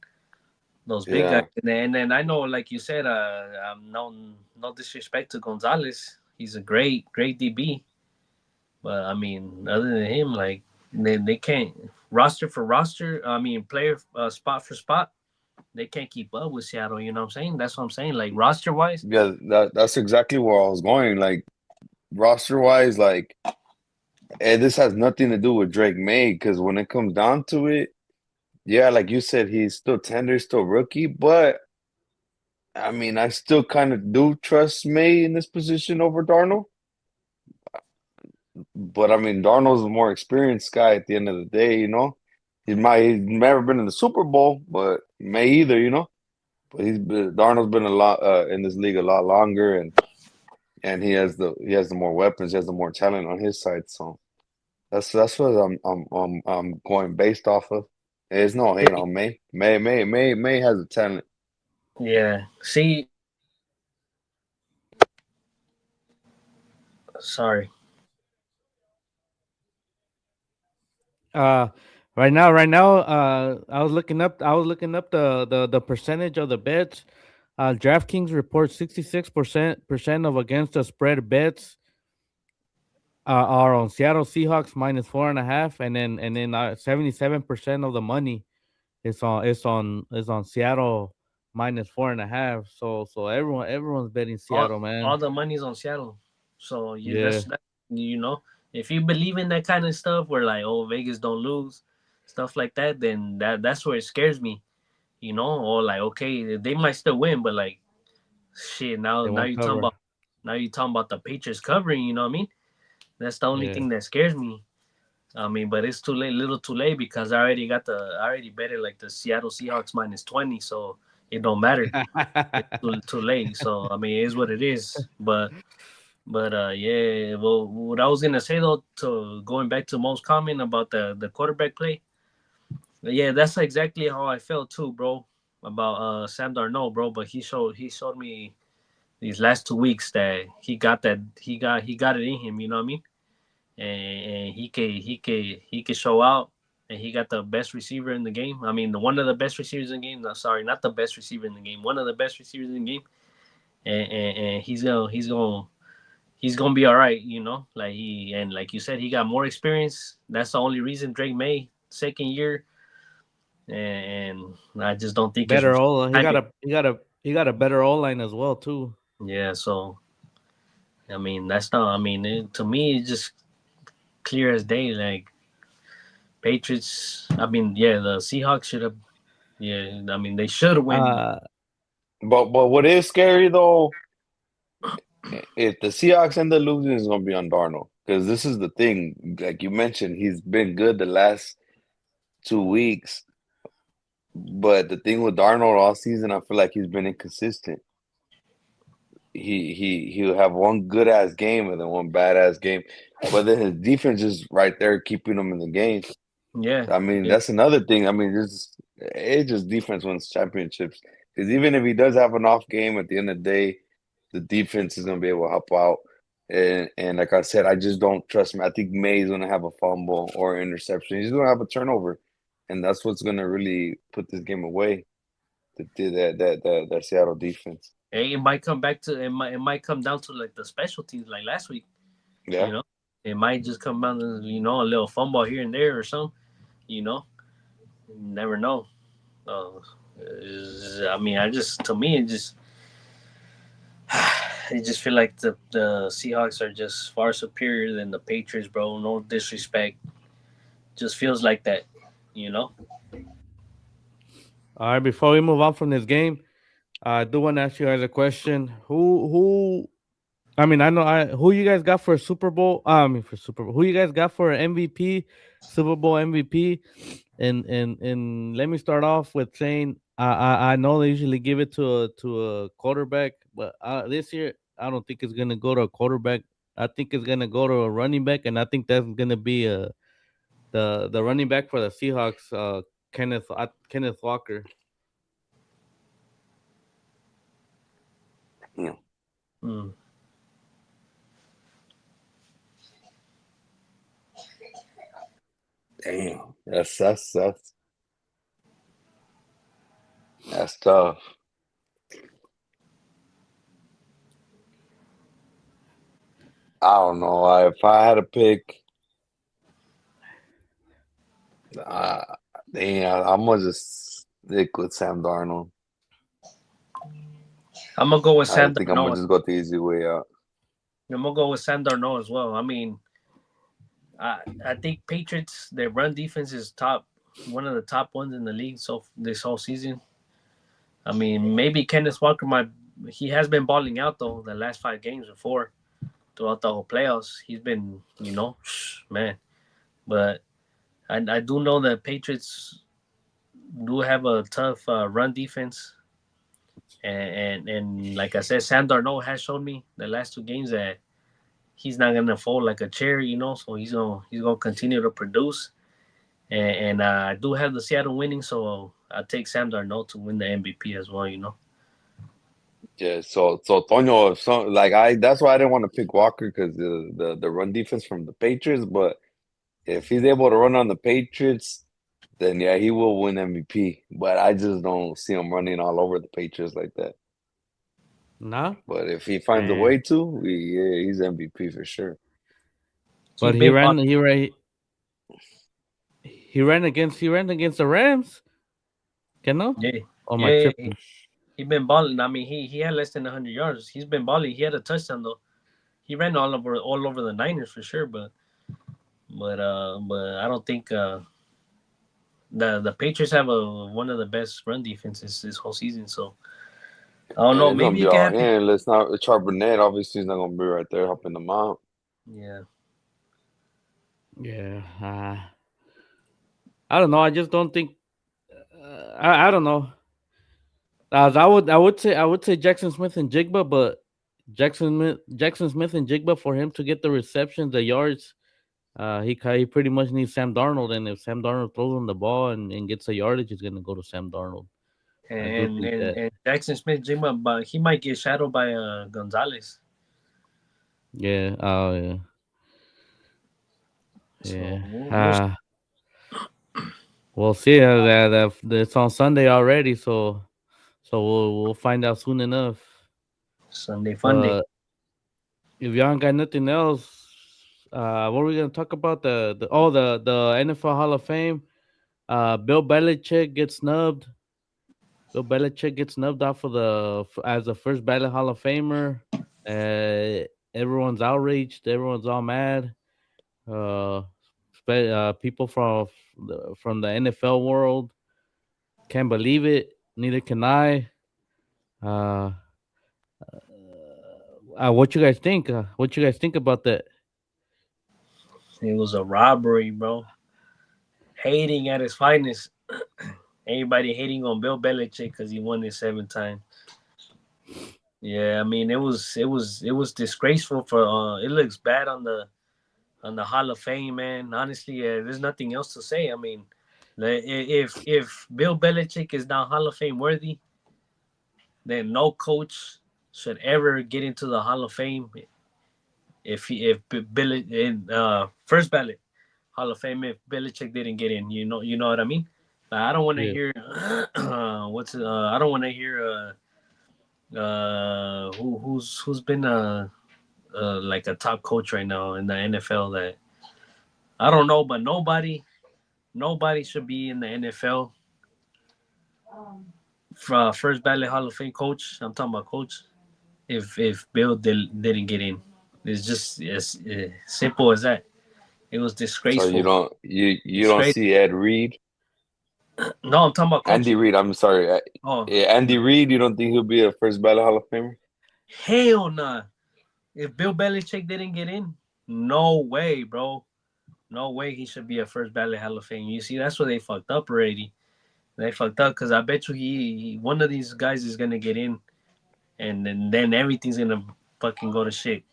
Speaker 2: Those big guys.
Speaker 3: Yeah,
Speaker 2: And then I know, like you said, no disrespect to Gonzalez. He's a great DB, but I mean, other than him, like they can't roster for roster. I mean, player spot for spot. They can't keep up with Seattle. You know what I'm saying? That's what I'm saying. Like roster wise,
Speaker 3: yeah, that's exactly where I was going. Like roster wise, like, and this has nothing to do with Drake May because when it comes down to it, yeah, like you said, he's still tender, still rookie, but I mean, I still kind of do trust May in this position over Darnold. But I mean, Darnold's a more experienced guy at the end of the day, you know. He's never been in the Super Bowl, but May either, you know. But Darnold's been a lot in this league a lot longer, and he has the more weapons, he has the more talent on his side. So that's what I'm going based off of. There's no hate on May. May has the talent.
Speaker 2: yeah. See, sorry.
Speaker 1: Uh, right now, I was looking up the percentage of the bets. DraftKings reports 66% of against the spread bets are on Seattle Seahawks minus 4.5, and then 77% of the money is on Seattle minus 4.5. So everyone's betting
Speaker 2: All
Speaker 1: Seattle,
Speaker 2: all
Speaker 1: man.
Speaker 2: the money's on Seattle. So you
Speaker 1: Yeah.
Speaker 2: that's that. If you believe in that kind of stuff, where like Vegas don't lose, stuff like that, then that's where it scares me. Or like okay, they might still win, but like shit. Now
Speaker 1: They
Speaker 2: now
Speaker 1: won't
Speaker 2: you talking
Speaker 1: cover.
Speaker 2: about now you talking about the Patriots covering. You know what I mean? That's the only
Speaker 1: Yeah.
Speaker 2: thing that scares me. I mean, but it's too late, little too late because I already bet it like the Seattle Seahawks minus 20, so it don't matter. It's too late. So I mean, it is what it is. But yeah. Well, what I was gonna say though, to going back to most comment about the quarterback play, yeah, that's exactly how I felt too, bro, about Sam Darnold, bro. But he showed me these last 2 weeks that he got it in him. You know what I mean? And he could show out, and he got the best receiver in the game. I mean, one of the best receivers in the game. No, sorry, not the best receiver in the game. One of the best receivers in the game, and he's gonna be all right. Like you said, he got more experience. That's the only reason Drake May second year, and I just don't think it's
Speaker 1: Better O. He got
Speaker 2: timing.
Speaker 1: a better O line as well too.
Speaker 2: Yeah, so I mean that's not. I mean to me it's just clear as day. Like Patriots. I mean, yeah, the Seahawks should have. Yeah, I mean they should win.
Speaker 1: Uh,
Speaker 3: But what is scary though, if the Seahawks end up losing, it's gonna be on Darnold. Because this is the thing, like you mentioned, he's been good the last 2 weeks. But the thing with Darnold all season, I feel like he's been inconsistent. He'll have one good ass game and then one bad ass game. But then his defense is right there keeping him in the game.
Speaker 2: Yeah,
Speaker 3: I mean,
Speaker 2: yeah,
Speaker 3: that's another thing. I mean, it's just defense wins championships. Because even if he does have an off game at the end of the day, the defense is gonna be able to help out. And like I said, I just don't trust him. I think May is gonna have a fumble or interception. He's gonna have a turnover. and that's what's gonna really put this game away. That Seattle defense.
Speaker 2: Hey, it might come back to it might come down to like the special teams like last week.
Speaker 3: Yeah.
Speaker 2: You know, it might just come down to a little fumble here and there or something. You know, you never know. Uh, I mean, to me it just feel like the Seahawks are just far superior than the Patriots, bro. No disrespect, just feels like that. You know.
Speaker 1: All right, before we move on from this game, I do want to ask you guys a question. Who? I mean, I know who you guys got for Super Bowl. I mean, for Super Bowl, who you guys got for MVP, Super Bowl MVP? And let me start off with saying I know they usually give it to a quarterback, but this year I don't think it's gonna go to a quarterback. I think it's gonna go to a running back, and I think that's gonna be the running back for the Seahawks, Kenneth Walker.
Speaker 3: Yeah.
Speaker 2: Mm.
Speaker 3: Damn. That's tough. I don't know. If I had to pick, I'm gonna just stick with Sam Darnold.
Speaker 2: I'm gonna go with
Speaker 3: I
Speaker 2: Sam
Speaker 3: think I'm gonna
Speaker 2: Darnold.
Speaker 3: just go the easy way out.
Speaker 2: I'm gonna go with Sam Darnold as well. I mean, I think Patriots their run defense is one of the top ones in the league so this whole season. I mean, maybe Kenneth Walker he has been balling out though the last 5 games before throughout the whole playoffs. He's been man, but I do know that Patriots do have a tough run defense. And like I said, Sam Darnold has shown me the last 2 games that he's not gonna fold like a chair, So he's gonna continue to produce. And I do have the Seattle winning, so I'll take Sam Darnold to win the MVP as well.
Speaker 3: Yeah. So Tonyo, that's why I didn't want to pick Walker because the run defense from the Patriots. But if he's able to run on the Patriots, then yeah, he will win MVP. But I just don't see him running all over the Patriots like that.
Speaker 1: No,
Speaker 3: But if he finds a way to, he's MVP for sure.
Speaker 1: But he ran against the Rams. Can no?
Speaker 2: Yeah,
Speaker 1: Oh my trip.
Speaker 2: he been balling. I mean, he had less than 100 yards. He's been balling. He had a touchdown though. He ran all over the Niners for sure, but I don't think the Patriots have one of the best run defenses this whole season. So I don't know. Maybe it can happen.
Speaker 3: And let's not Charbonnet. Obviously, he's not gonna be right there helping them out.
Speaker 2: Yeah.
Speaker 1: Yeah. I don't know. I just don't think. I don't know. I would say Jackson Smith and Jigba, but Jackson Smith and Jigba, for him to get the receptions, the yards, he pretty much needs Sam Darnold, and if Sam Darnold throws him the ball and gets a yardage, it's gonna go to Sam Darnold.
Speaker 2: And Jackson Smith, Jigba, but he might get shadowed by Gonzalez.
Speaker 1: Yeah. Oh yeah.
Speaker 2: Yeah.
Speaker 1: We'll see. That it's on Sunday already, so we'll find out soon enough.
Speaker 2: Sunday Funday.
Speaker 1: If y'all ain't got nothing else, what are we gonna talk about? The NFL Hall of Fame. Bill Belichick gets snubbed. Bill Belichick gets snubbed off as the first ballot Hall of Famer. Everyone's outraged. Everyone's all mad. People from the NFL world can't believe it. Neither can I. What you guys think? What you guys think about that?
Speaker 2: It was a robbery, bro. Hating at his finest. Everybody hating on Bill Belichick because he won it 7 times. Yeah, I mean it was disgraceful for. It looks bad on the Hall of Fame, man. Honestly, there's nothing else to say. I mean, if Bill Belichick is now Hall of Fame worthy, then no coach should ever get into the Hall of Fame. If Bill in first ballot Hall of Fame, if Belichick didn't get in, you know what I mean. I don't want to
Speaker 1: Yeah.
Speaker 2: hear I don't want to hear who's been like a top coach right now in the NFL that I don't know, but nobody should be in the NFL. First ballot Hall of Fame coach. I'm talking about coach. If Bill didn't get in, it's just as simple as that. It was
Speaker 3: So
Speaker 2: disgraceful.
Speaker 3: you don't
Speaker 2: Disgrace.
Speaker 3: see Ed Reed,
Speaker 2: No, I'm talking about
Speaker 3: Andy
Speaker 2: coaching.
Speaker 3: Reid. I'm sorry,
Speaker 2: Oh,
Speaker 3: yeah, Andy Reid. You don't think he'll be a first ballot Hall of Famer?
Speaker 2: hell nah. If Bill Belichick didn't get in, no way, bro. No way he should be a first ballot Hall of Fame. You see, that's where they fucked up already. They fucked up because I bet you one of these guys is gonna get in, and then everything's gonna fucking go to shit.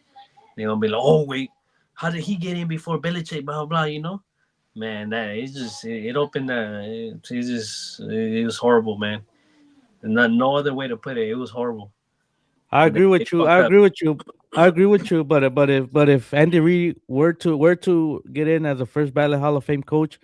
Speaker 2: They're gonna be like, oh wait, how did he get in before Belichick? Blah blah blah. You know, man, that it's just it opened. It was horrible, man. And no other way to put it. It was horrible.
Speaker 1: I
Speaker 2: They,
Speaker 1: agree
Speaker 2: they
Speaker 1: with you.
Speaker 2: fucked
Speaker 1: I
Speaker 2: up.
Speaker 1: agree with you. I agree with you. But if Andy Reid were to get in as a first ballot Hall of Fame coach,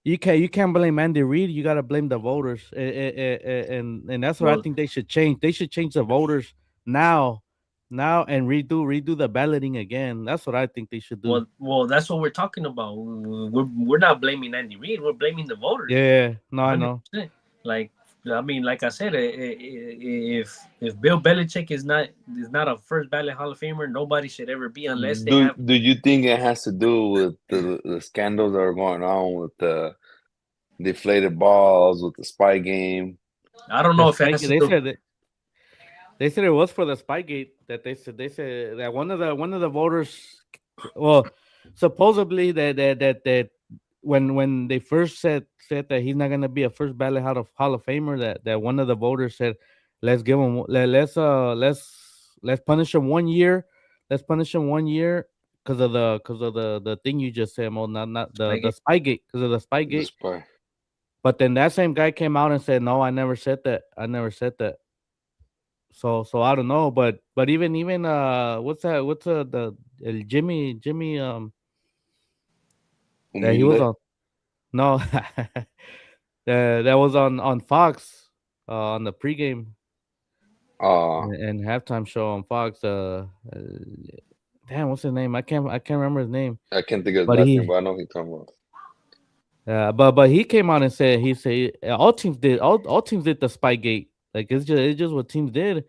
Speaker 1: you can't blame Andy Reid. You got to blame the voters, and that's what I
Speaker 2: Well,
Speaker 1: think they should change. They should change the voters now, and redo the balloting again. That's what I think they should do.
Speaker 2: that's what we're talking about. We're not blaming Andy Reid. We're blaming the voters.
Speaker 1: Yeah, no, I know.
Speaker 2: 100%. Like I mean, like I said, if Bill Belichick is not a first ballot Hall of Famer, nobody should ever be unless they have.
Speaker 3: Do you think it has to do with the scandals that are going on with the deflated balls, with the spy game?
Speaker 2: I don't
Speaker 1: The
Speaker 2: know if it
Speaker 1: spike.
Speaker 2: has to do.
Speaker 1: They said it was for the Spygate that they said that one of the voters, well, supposedly that when they first said that he's not gonna be a first ballot Hall of Famer, that one of the voters said, let's give him let's punish him 1 year, let's punish him 1 year because of the thing you just said, Mo, not the
Speaker 2: Like,
Speaker 1: Spygate, because of the
Speaker 3: The
Speaker 1: Spygate.
Speaker 3: spy.
Speaker 1: But then that same guy came out and said, no, I never said that. I never said that. So I don't know, but even what's the Jimmy that he was
Speaker 3: Humilde.
Speaker 1: on, no, that was on Fox, on the pregame
Speaker 3: Uh,
Speaker 1: and halftime show on Fox. Damn, what's his name? I can't remember his name.
Speaker 3: I can't think of his
Speaker 1: But
Speaker 3: last name, but I know who you're talking about.
Speaker 1: but he came out and said, all teams did the Spygate. Like it's just what teams did.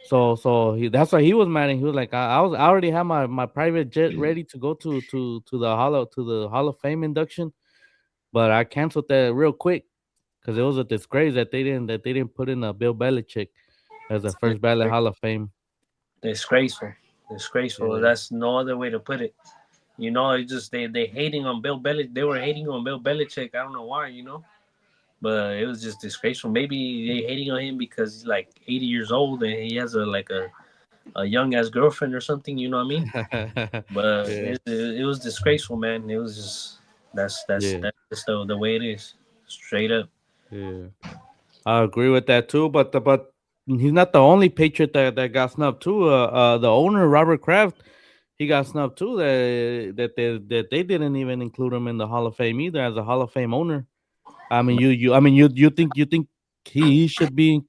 Speaker 1: So that's why he was mad, and he was like, I already have my private jet ready to go to the Hall of Fame induction, but I canceled that real quick because it was a disgrace that they didn't put in a Bill Belichick as a first ballot Hall of Fame.
Speaker 2: disgraceful, disgraceful.
Speaker 1: Yeah.
Speaker 2: That's no other way to put it. You know, it's just they hating on Bill Belichick. They were hating on Bill Belichick. I don't know why. You know, but it was just disgraceful. Maybe they hating on him because he's like 80 years old and he has a young ass girlfriend or something. You know what I mean? But
Speaker 1: Yeah,
Speaker 2: it was disgraceful, man. It was just
Speaker 1: yeah,
Speaker 2: that's just the way it is, straight up.
Speaker 1: yeah. I agree with that too, but he's not the only Patriot that got snubbed too. The owner Robert Kraft, he got snubbed too. That they didn't even include him in the Hall of Fame either as a Hall of Fame owner. I mean, you think he should be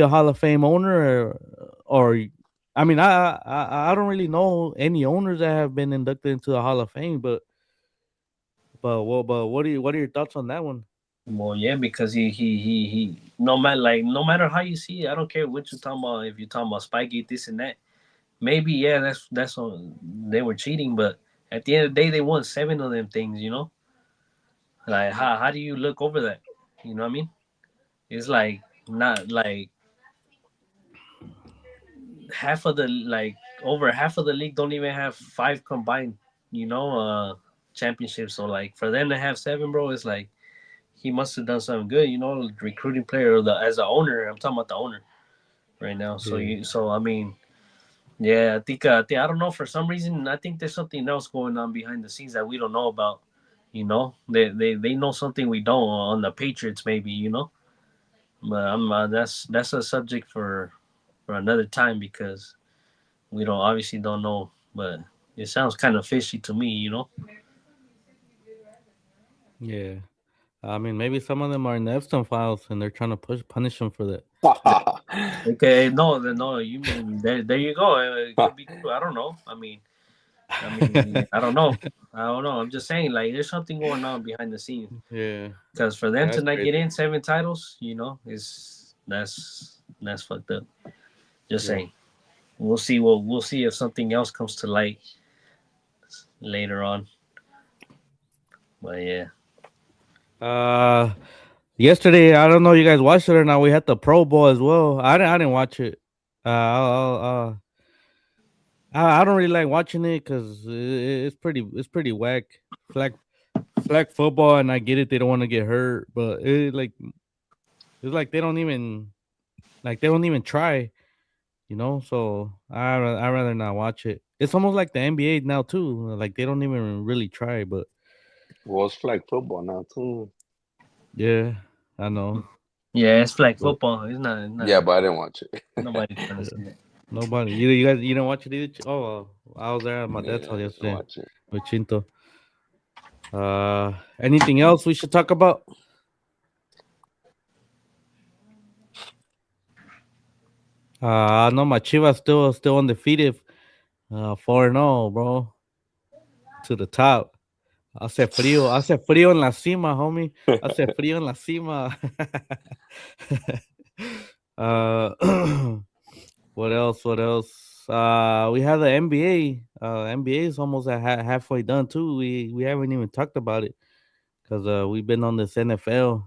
Speaker 1: a Hall of Fame owner, or I mean, I don't really know any owners that have been inducted into the Hall of Fame, but what are your thoughts on that one?
Speaker 2: Well, yeah, because he no matter how you see it, I don't care what you're talking about. If you're talking about Spygate, this and that, maybe yeah, that's on they were cheating, but at the end of the day, they won seven of them things. You know, like how do you look over that? You know what I mean? It's like not like half of the like over half of the league don't even have five combined. You know, championships. So like for them to have seven, bro, it's like he must have done something good. You know, recruiting player or as the owner. I'm talking about the owner right now.
Speaker 1: Yeah,
Speaker 2: So I mean, yeah, I don't know. For some reason, I think there's something else going on behind the scenes that we don't know about. You know, they know something we don't on the Patriots, maybe. You know, but that's a subject for another time because we don't obviously don't know. But it sounds kind of fishy to me. You know.
Speaker 1: yeah. I mean, maybe some of them are in the Epstein files, and they're trying to punish him for that.
Speaker 2: Okay, no, you mean there you go. It could be true. I don't know. I don't know. I don't know. I'm just saying, like, there's something going on behind the scenes.
Speaker 1: Yeah,
Speaker 2: Because for them to
Speaker 1: that's
Speaker 2: not get
Speaker 1: crazy.
Speaker 2: in 7 titles, is that's fucked up. Just
Speaker 1: Yeah.
Speaker 2: saying. We'll see if something else comes to light later on. But yeah,
Speaker 1: Yesterday, I don't know you guys watched it or not. We had the Pro Bowl as well. I didn't watch it. I don't really like watching it because it's pretty whack. Flag flag football, and I get it. They don't want to get hurt, but it's like they don't even try. So I rather not watch it. It's almost like the NBA now too. Like they don't even really try. But
Speaker 3: Well, it's flag football now too.
Speaker 1: yeah, I know.
Speaker 2: yeah, it's flag
Speaker 1: But
Speaker 2: football. It's not
Speaker 3: Yeah, but I didn't watch it.
Speaker 2: nobody trying to
Speaker 1: yeah,
Speaker 2: see that.
Speaker 1: nobody. You guys you don't watch it either. I was there at my
Speaker 3: Yeah,
Speaker 1: dad's
Speaker 3: I
Speaker 1: house
Speaker 3: didn't
Speaker 1: yesterday
Speaker 3: watch it.
Speaker 1: with Chinto. Anything else we should talk about? I know my Chivas still undefeated. 4-0, bro, to the top. Hace frío en la cima, homie. Hace frío en la cima. What else? What else? We have the NBA. NBA is almost at halfway done too. We haven't even talked about it because we've been on this NFL.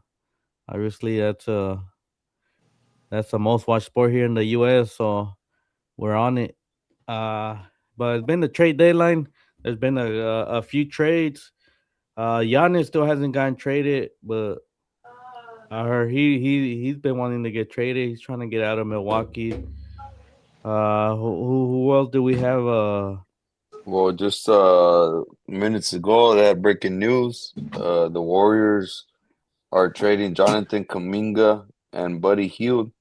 Speaker 1: Obviously, that's the most watched sport here in the U.S. So we're on it. Uh, but it's been the trade deadline. There's been a few trades. Giannis still hasn't gotten traded, but I heard he's been wanting to get traded. He's trying to get out of Milwaukee. Who else do we have?
Speaker 3: Well, just minutes ago, they had breaking news. The Warriors are trading Jonathan Kuminga and Buddy Hield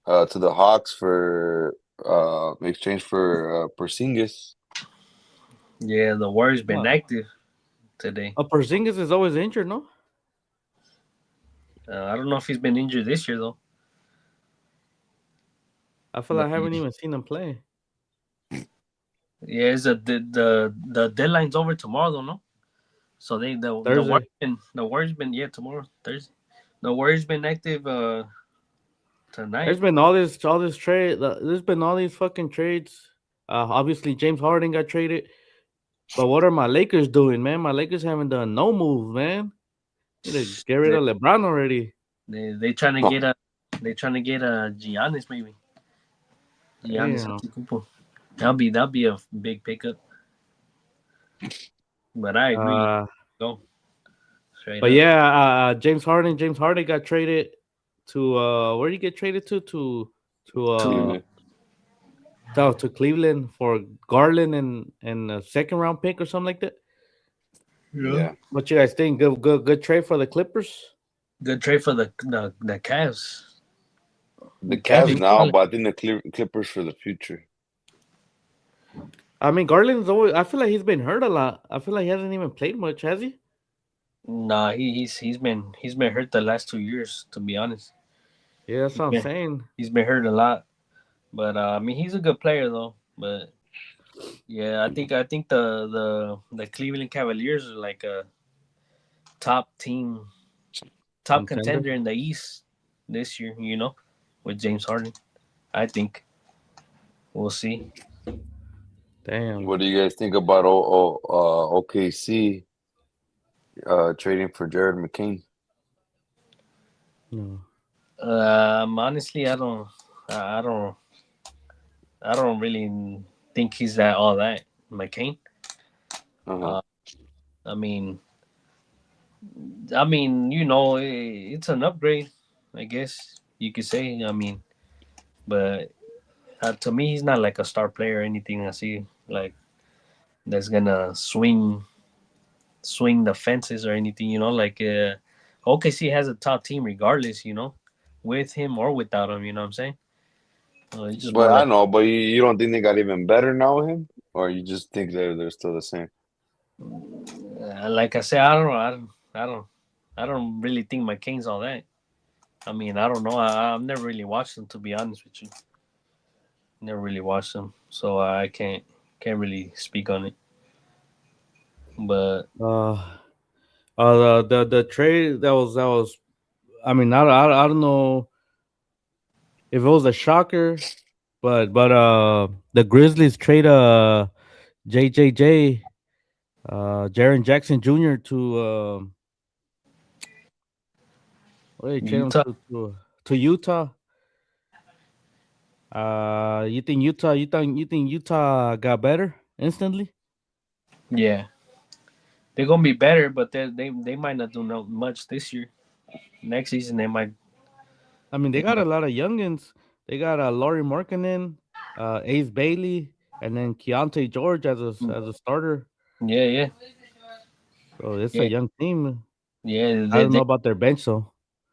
Speaker 3: to the Hawks for in exchange for Porzingis.
Speaker 2: Yeah, the Warriors been
Speaker 1: What?
Speaker 2: active today.
Speaker 1: Porzingis is always injured, no?
Speaker 2: I don't know if he's been injured this year though.
Speaker 1: I feel
Speaker 2: But
Speaker 1: like I haven't even seen him play.
Speaker 2: yeah, it's the deadline's over tomorrow though, no? So
Speaker 1: Thursday.
Speaker 2: the Warriors been yeah tomorrow Thursday. The Warriors been active
Speaker 1: There's
Speaker 2: tonight.
Speaker 1: been all this trade. There's been all these fucking trades. Obviously James Harden got traded. But what are my Lakers doing, man? My Lakers haven't done no moves, man. Need to get rid
Speaker 2: They
Speaker 1: of LeBron already.
Speaker 2: they trying to
Speaker 3: Oh,
Speaker 2: get a Giannis maybe. Giannis
Speaker 1: Damn.
Speaker 2: Antetokounmpo. That'll be a big pickup. But I agree.
Speaker 1: Uh,
Speaker 2: Go straight
Speaker 1: but
Speaker 2: up.
Speaker 1: yeah, James Harden got traded to where did he get traded to
Speaker 3: Cleveland.
Speaker 1: to Cleveland for Garland and a second round pick or something like that.
Speaker 2: Yeah.
Speaker 3: Yeah.
Speaker 1: What you guys think? Good trade for the Clippers.
Speaker 2: Good trade for the Cavs.
Speaker 3: The
Speaker 2: Cavs
Speaker 3: Cavs
Speaker 2: been
Speaker 3: now,
Speaker 2: killing.
Speaker 3: but I think the Clippers for the future.
Speaker 1: I mean, Garland's always. I feel like he's been hurt a lot. I feel like he hasn't even played much, has he?
Speaker 2: Nah, he's been hurt the last 2 years. To be honest,
Speaker 1: Yeah, that's what I'm
Speaker 2: yeah,
Speaker 1: saying.
Speaker 2: he's been hurt a lot. But I mean, he's a good player though. But yeah, I think the Cleveland Cavaliers are like a top team, top
Speaker 1: Contender.
Speaker 2: contender in the East this year. With James Harden, I think we'll see.
Speaker 1: Damn.
Speaker 3: What do you guys think about OKC trading for Jared McCain?
Speaker 1: No.
Speaker 2: Honestly, I don't, I don't really think he's that all that McCain.
Speaker 3: Uh-huh.
Speaker 2: Uh, I mean, it's an upgrade, I guess you could say. I mean, but to me, he's not like a star player or anything. I see like that's gonna swing the fences or anything. Like OKC has a top team regardless. With him or without him. You know what I'm saying? It's just more
Speaker 3: But I
Speaker 2: like
Speaker 3: know, but you don't think they got even better now with him? Or you just think they're still the same?
Speaker 2: like I said, I don't know. I don't. I don't really think my Kings all that. I mean, I don't know. I've never really watched them, to be honest with you. Never really watched them, so I can't really speak on it. But
Speaker 1: Uh, the trade that was. I mean, I don't know if it was a shocker, but the Grizzlies trade JJJ Jaren Jackson Jr. to what did they trade him
Speaker 2: Utah,
Speaker 1: to Utah. You think Utah got better instantly?
Speaker 2: yeah, they're gonna be better, but they might not do no much this year. Next season they might.
Speaker 1: I mean, they
Speaker 2: They
Speaker 1: got a
Speaker 2: might
Speaker 1: lot of youngins. They got Laurie Markkinen, Ace Bailey, and then Keontae George as a starter.
Speaker 2: yeah, yeah,
Speaker 1: So it's a
Speaker 2: yeah,
Speaker 1: young team.
Speaker 2: yeah.
Speaker 1: I don't know about their bench though.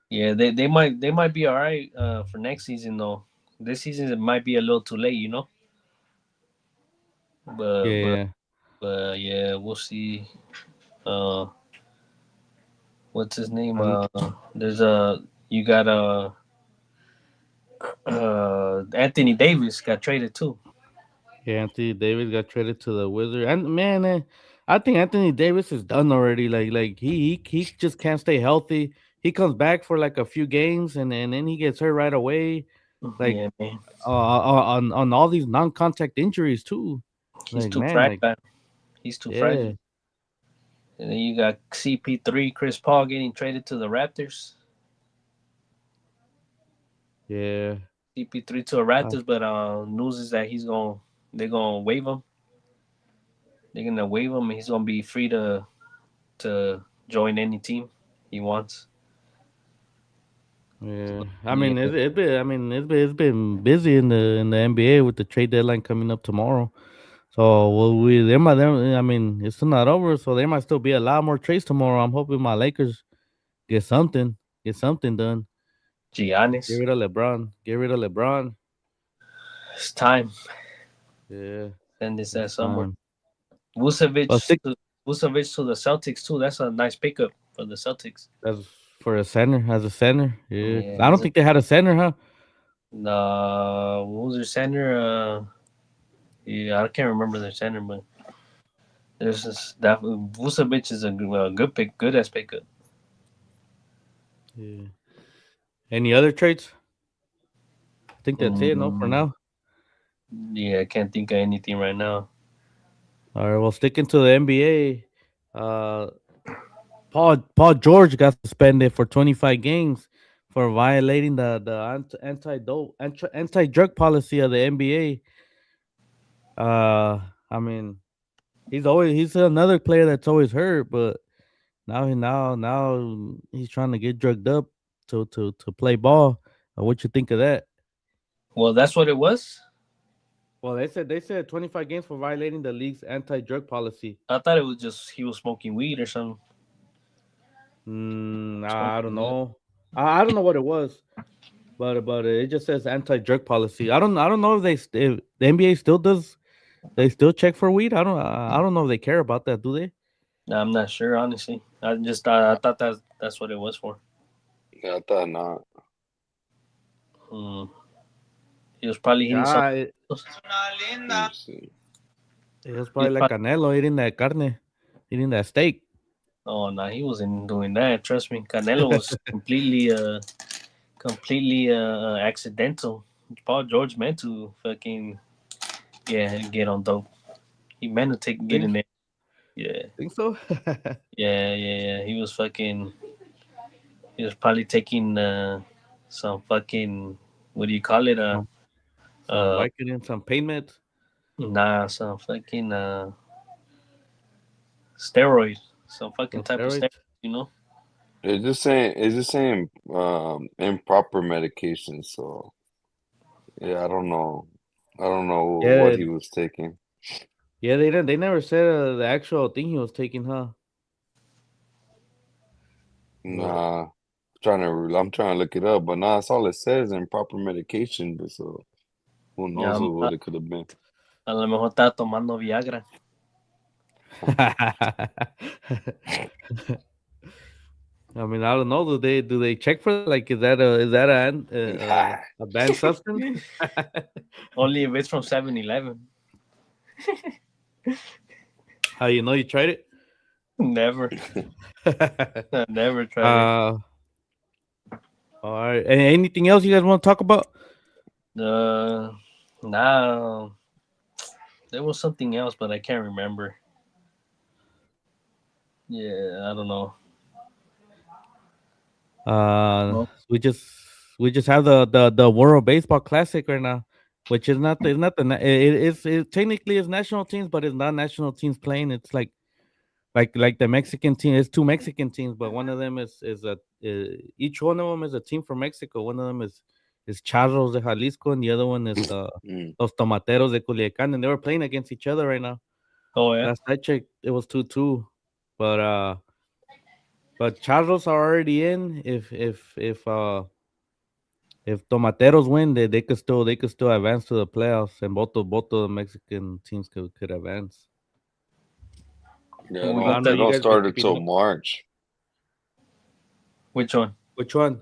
Speaker 2: Yeah, they might be all right for next season though. This season it might be a little too late, you know. But but
Speaker 1: Yeah,
Speaker 2: but yeah, we'll see. Uh, what's his name?
Speaker 1: and
Speaker 2: There's a you got Anthony Davis got traded too.
Speaker 1: yeah, Anthony Davis got traded to the Wizards. And man, I think Anthony Davis is done already. Like he just can't stay healthy. He comes back for like a few games and then he gets hurt right away. Like
Speaker 2: Yeah, man,
Speaker 1: on all these non-contact injuries too.
Speaker 2: he's
Speaker 1: Like
Speaker 2: too
Speaker 1: man, like
Speaker 2: fragile. He's too
Speaker 1: yeah,
Speaker 2: fragile. And then you got CP3, Chris Paul getting traded to the Raptors.
Speaker 1: yeah.
Speaker 2: CP3 to the
Speaker 1: Uh,
Speaker 2: Raptors, but news is that they're gonna waive him. They're gonna waive him, and he's gonna be free to join any team he wants.
Speaker 1: Yeah,
Speaker 2: Yeah,
Speaker 1: it's been busy in the NBA with the trade deadline coming up tomorrow. So well, I mean, it's still not over, so there might still be a lot more trades tomorrow. I'm hoping my Lakers get something, get something done. Get
Speaker 2: Giannis.
Speaker 1: rid of LeBron. Get rid of LeBron.
Speaker 2: It's time.
Speaker 1: Yeah,
Speaker 2: Send this
Speaker 1: it's
Speaker 2: ass somewhere.
Speaker 1: time. But
Speaker 2: Vucevic,
Speaker 1: stick
Speaker 2: Vucevic to the Celtics too. That's a nice pickup for the Celtics.
Speaker 1: as for a center, as a center. Yeah, 'cause
Speaker 2: Yeah,
Speaker 1: I don't think they had a center, huh?
Speaker 2: what was their center? Yeah, I can't remember their center, but there's this that Vucevic is a good pick, good ass pickup.
Speaker 1: Yeah. Any other trades? I think that's it. No, for
Speaker 2: Mm,
Speaker 1: now.
Speaker 2: yeah, I can't think of anything right now.
Speaker 1: All right. Well, sticking to the NBA. Uh, Paul George got suspended for 25 games for violating the anti drug policy of the NBA. I mean, he's another player that's always hurt, but now he's trying to get drugged up to play ball. What you think of that?
Speaker 2: Well, that's what it was.
Speaker 1: Well, they said 25 games for violating the league's anti drug policy.
Speaker 2: I thought it was just he was smoking weed or something.
Speaker 1: I don't
Speaker 2: Something else.
Speaker 1: know. I don't know what it was. But it just says anti-drug policy. I don't know if the NBA still does. They still check for weed. I don't know if they care about that. Do they?
Speaker 2: Nah, I'm not sure, honestly. I thought that's what it was for.
Speaker 3: Yeah, I thought not.
Speaker 2: Hmm. He was probably hitting
Speaker 1: Yeah,
Speaker 2: something else.
Speaker 3: Let me see.
Speaker 1: it was
Speaker 2: He was
Speaker 1: probably like
Speaker 2: probably,
Speaker 1: Canelo eating that carne, eating that steak.
Speaker 2: oh no, he wasn't doing that. Trust me, Canelo was completely accidental. Paul George meant to fucking get on dope. He meant to get in
Speaker 1: think
Speaker 2: there. Yeah,
Speaker 1: think so?
Speaker 2: yeah. He was probably taking some fucking what do you call it?
Speaker 1: some some
Speaker 2: Uh,
Speaker 1: Vicodin, some pain meds,
Speaker 2: nah, some fucking steroid, some fucking
Speaker 1: some
Speaker 2: type of steroid,
Speaker 1: steroids.
Speaker 2: you know?
Speaker 3: It's just saying improper medication. So yeah, I don't know what
Speaker 1: Yeah,
Speaker 3: he was taking.
Speaker 1: yeah. They never said the actual thing he was taking, huh? But
Speaker 3: Nah, I'm trying to look it up, but nah, that's all it says, improper medication. But so who
Speaker 2: Ya,
Speaker 3: knows what it could have been?
Speaker 2: a lo mejor estaba tomando Viagra.
Speaker 1: I mean, I don't know. Do they check for that? Like, is that a banned substance?
Speaker 2: Only if it's from 7-Eleven.
Speaker 1: How you know you tried it?
Speaker 2: Never. I never tried
Speaker 1: All right. Anything else you guys want to talk about?
Speaker 2: it. Nah. There was something else, but I can't remember. Yeah, I don't know. Well,
Speaker 1: We just have the World Baseball Classic right now, which is not it's not the it technically is national teams, but it's not national teams playing. It's like the Mexican team. It's two Mexican teams, but one of them is each one of them is a team from Mexico. One of them is Charros de Jalisco, and the other one is
Speaker 3: Mm.
Speaker 1: Los Tomateros de Culiacan, and they were playing against each other right now.
Speaker 2: oh yeah.
Speaker 1: Last I checked, it was 2-2, but Charros are already in. If Tomateros win, they could still advance to the playoffs, and both of the Mexican teams could advance.
Speaker 3: Yeah,
Speaker 2: Well, we
Speaker 3: no,
Speaker 2: got
Speaker 3: they
Speaker 2: the-
Speaker 3: don't
Speaker 1: guys been
Speaker 3: start
Speaker 1: keeping
Speaker 3: until
Speaker 1: up?
Speaker 3: March.
Speaker 2: Which one?
Speaker 1: Which one?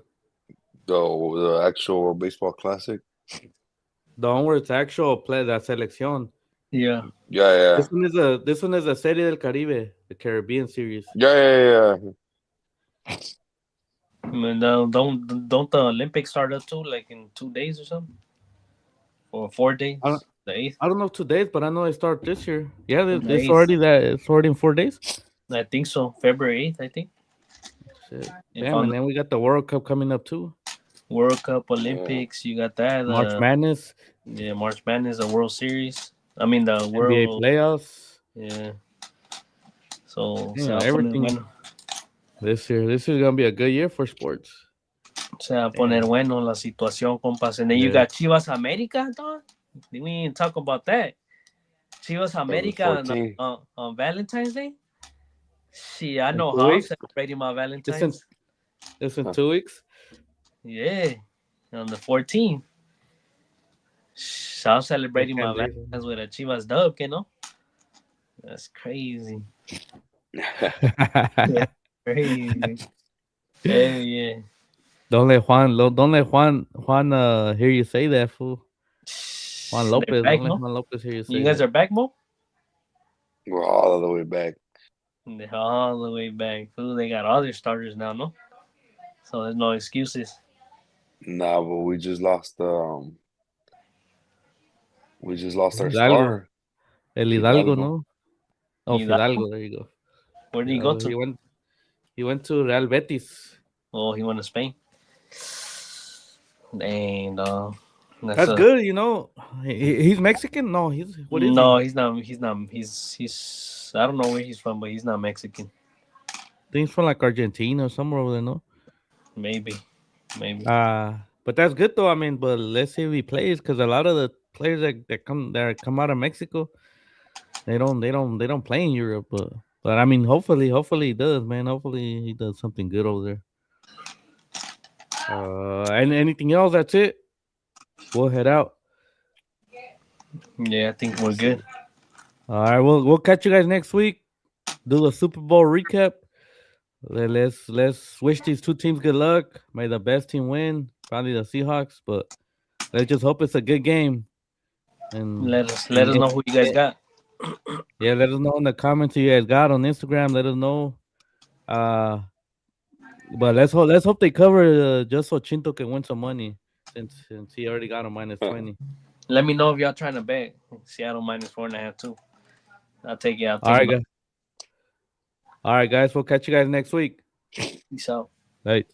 Speaker 3: The actual baseball classic.
Speaker 1: The one where it's actual play, la selección.
Speaker 2: Yeah.
Speaker 3: Yeah.
Speaker 1: This one is a Serie del Caribe, the Caribbean series.
Speaker 3: Yeah.
Speaker 2: I mean, don't the Olympics start up too, like in 2 days or something, or 4 days?
Speaker 1: I don't-
Speaker 2: The 8th,
Speaker 1: I don't know 2 days, but I know they start this year. Yeah, it's
Speaker 2: Nice.
Speaker 1: already it's already in 4 days.
Speaker 2: I think so. February 8th, I think.
Speaker 1: Shit.
Speaker 2: If
Speaker 1: Damn,
Speaker 2: I'm
Speaker 1: and then we got the World Cup coming up too.
Speaker 2: World Cup, Olympics, you got that.
Speaker 1: March Madness,
Speaker 2: Yeah, March Madness, the World Series. I mean the
Speaker 1: NBA
Speaker 2: World.
Speaker 1: playoffs.
Speaker 2: Yeah. So
Speaker 1: Yeah,
Speaker 2: se va a poner
Speaker 1: everything.
Speaker 2: bueno.
Speaker 1: This is gonna be a good year for sports.
Speaker 2: Se va a poner bueno la situación, compas. And then you
Speaker 1: Yeah.
Speaker 2: got Chivas America, dog. We didn't talk about that. Chivas America on,
Speaker 3: 14.
Speaker 2: on Valentine's Day. See, I
Speaker 1: In
Speaker 2: know
Speaker 1: 2
Speaker 2: how I'm
Speaker 1: weeks?
Speaker 2: celebrating my Valentine's.
Speaker 1: It's in 2 weeks.
Speaker 2: Yeah, on the 14th. I'm celebrating my
Speaker 1: Can't believe it.
Speaker 2: Valentine's with a Chivas dub, you know? That's crazy. Crazy. Hell yeah.
Speaker 1: Don't let Juan hear you say that, fool. Juan
Speaker 2: They're
Speaker 1: Lopez.
Speaker 2: back,
Speaker 1: Don't let
Speaker 2: no?
Speaker 1: Juan Lopez hear you say
Speaker 2: You guys
Speaker 1: that.
Speaker 2: are back, Mo?
Speaker 3: We're all the way back.
Speaker 2: They're all the way back. Fool, they got all their starters now, no? So there's no excuses.
Speaker 3: Nah, but we just lost our
Speaker 1: Hidalgo.
Speaker 3: star.
Speaker 1: El Hidalgo,
Speaker 3: Hidalgo.
Speaker 1: no? Oh,
Speaker 2: Hidalgo?
Speaker 1: Fidalgo. There you go.
Speaker 2: Where did he go to?
Speaker 1: He went to Real Betis.
Speaker 2: Oh, he went to Spain. Dang, dog.
Speaker 1: That's good, you know. He's Mexican. No, what is
Speaker 2: no,
Speaker 1: he?
Speaker 2: he's not. He's not. He's. I don't know where he's from, but he's not Mexican.
Speaker 1: I think he's from like Argentina or somewhere over there, no?
Speaker 2: Maybe.
Speaker 1: But that's good though. I mean, but let's see if he plays, because a lot of the players that come out of Mexico, they don't play in Europe. But I mean, hopefully he does, man. Hopefully he does something good over there. And anything else? That's it. We'll head out.
Speaker 2: Yeah, I think we're good.
Speaker 1: All right, we'll catch you guys next week. Do the Super Bowl recap. Let's wish these two teams good luck. May the best team win. Probably the Seahawks, but let's just hope it's a good game. And
Speaker 2: Let us know who you guys got.
Speaker 1: yeah, let us know in the comments who you guys got on Instagram. Let us know. But let's hope they cover just so Chinto can win some money, since he already got a -20.
Speaker 2: Let me know if y'all trying to bet Seattle -4.5 too. I'll take it out.
Speaker 1: All right, guys. All right, guys. We'll catch you guys next week.
Speaker 2: Peace out.
Speaker 1: Right.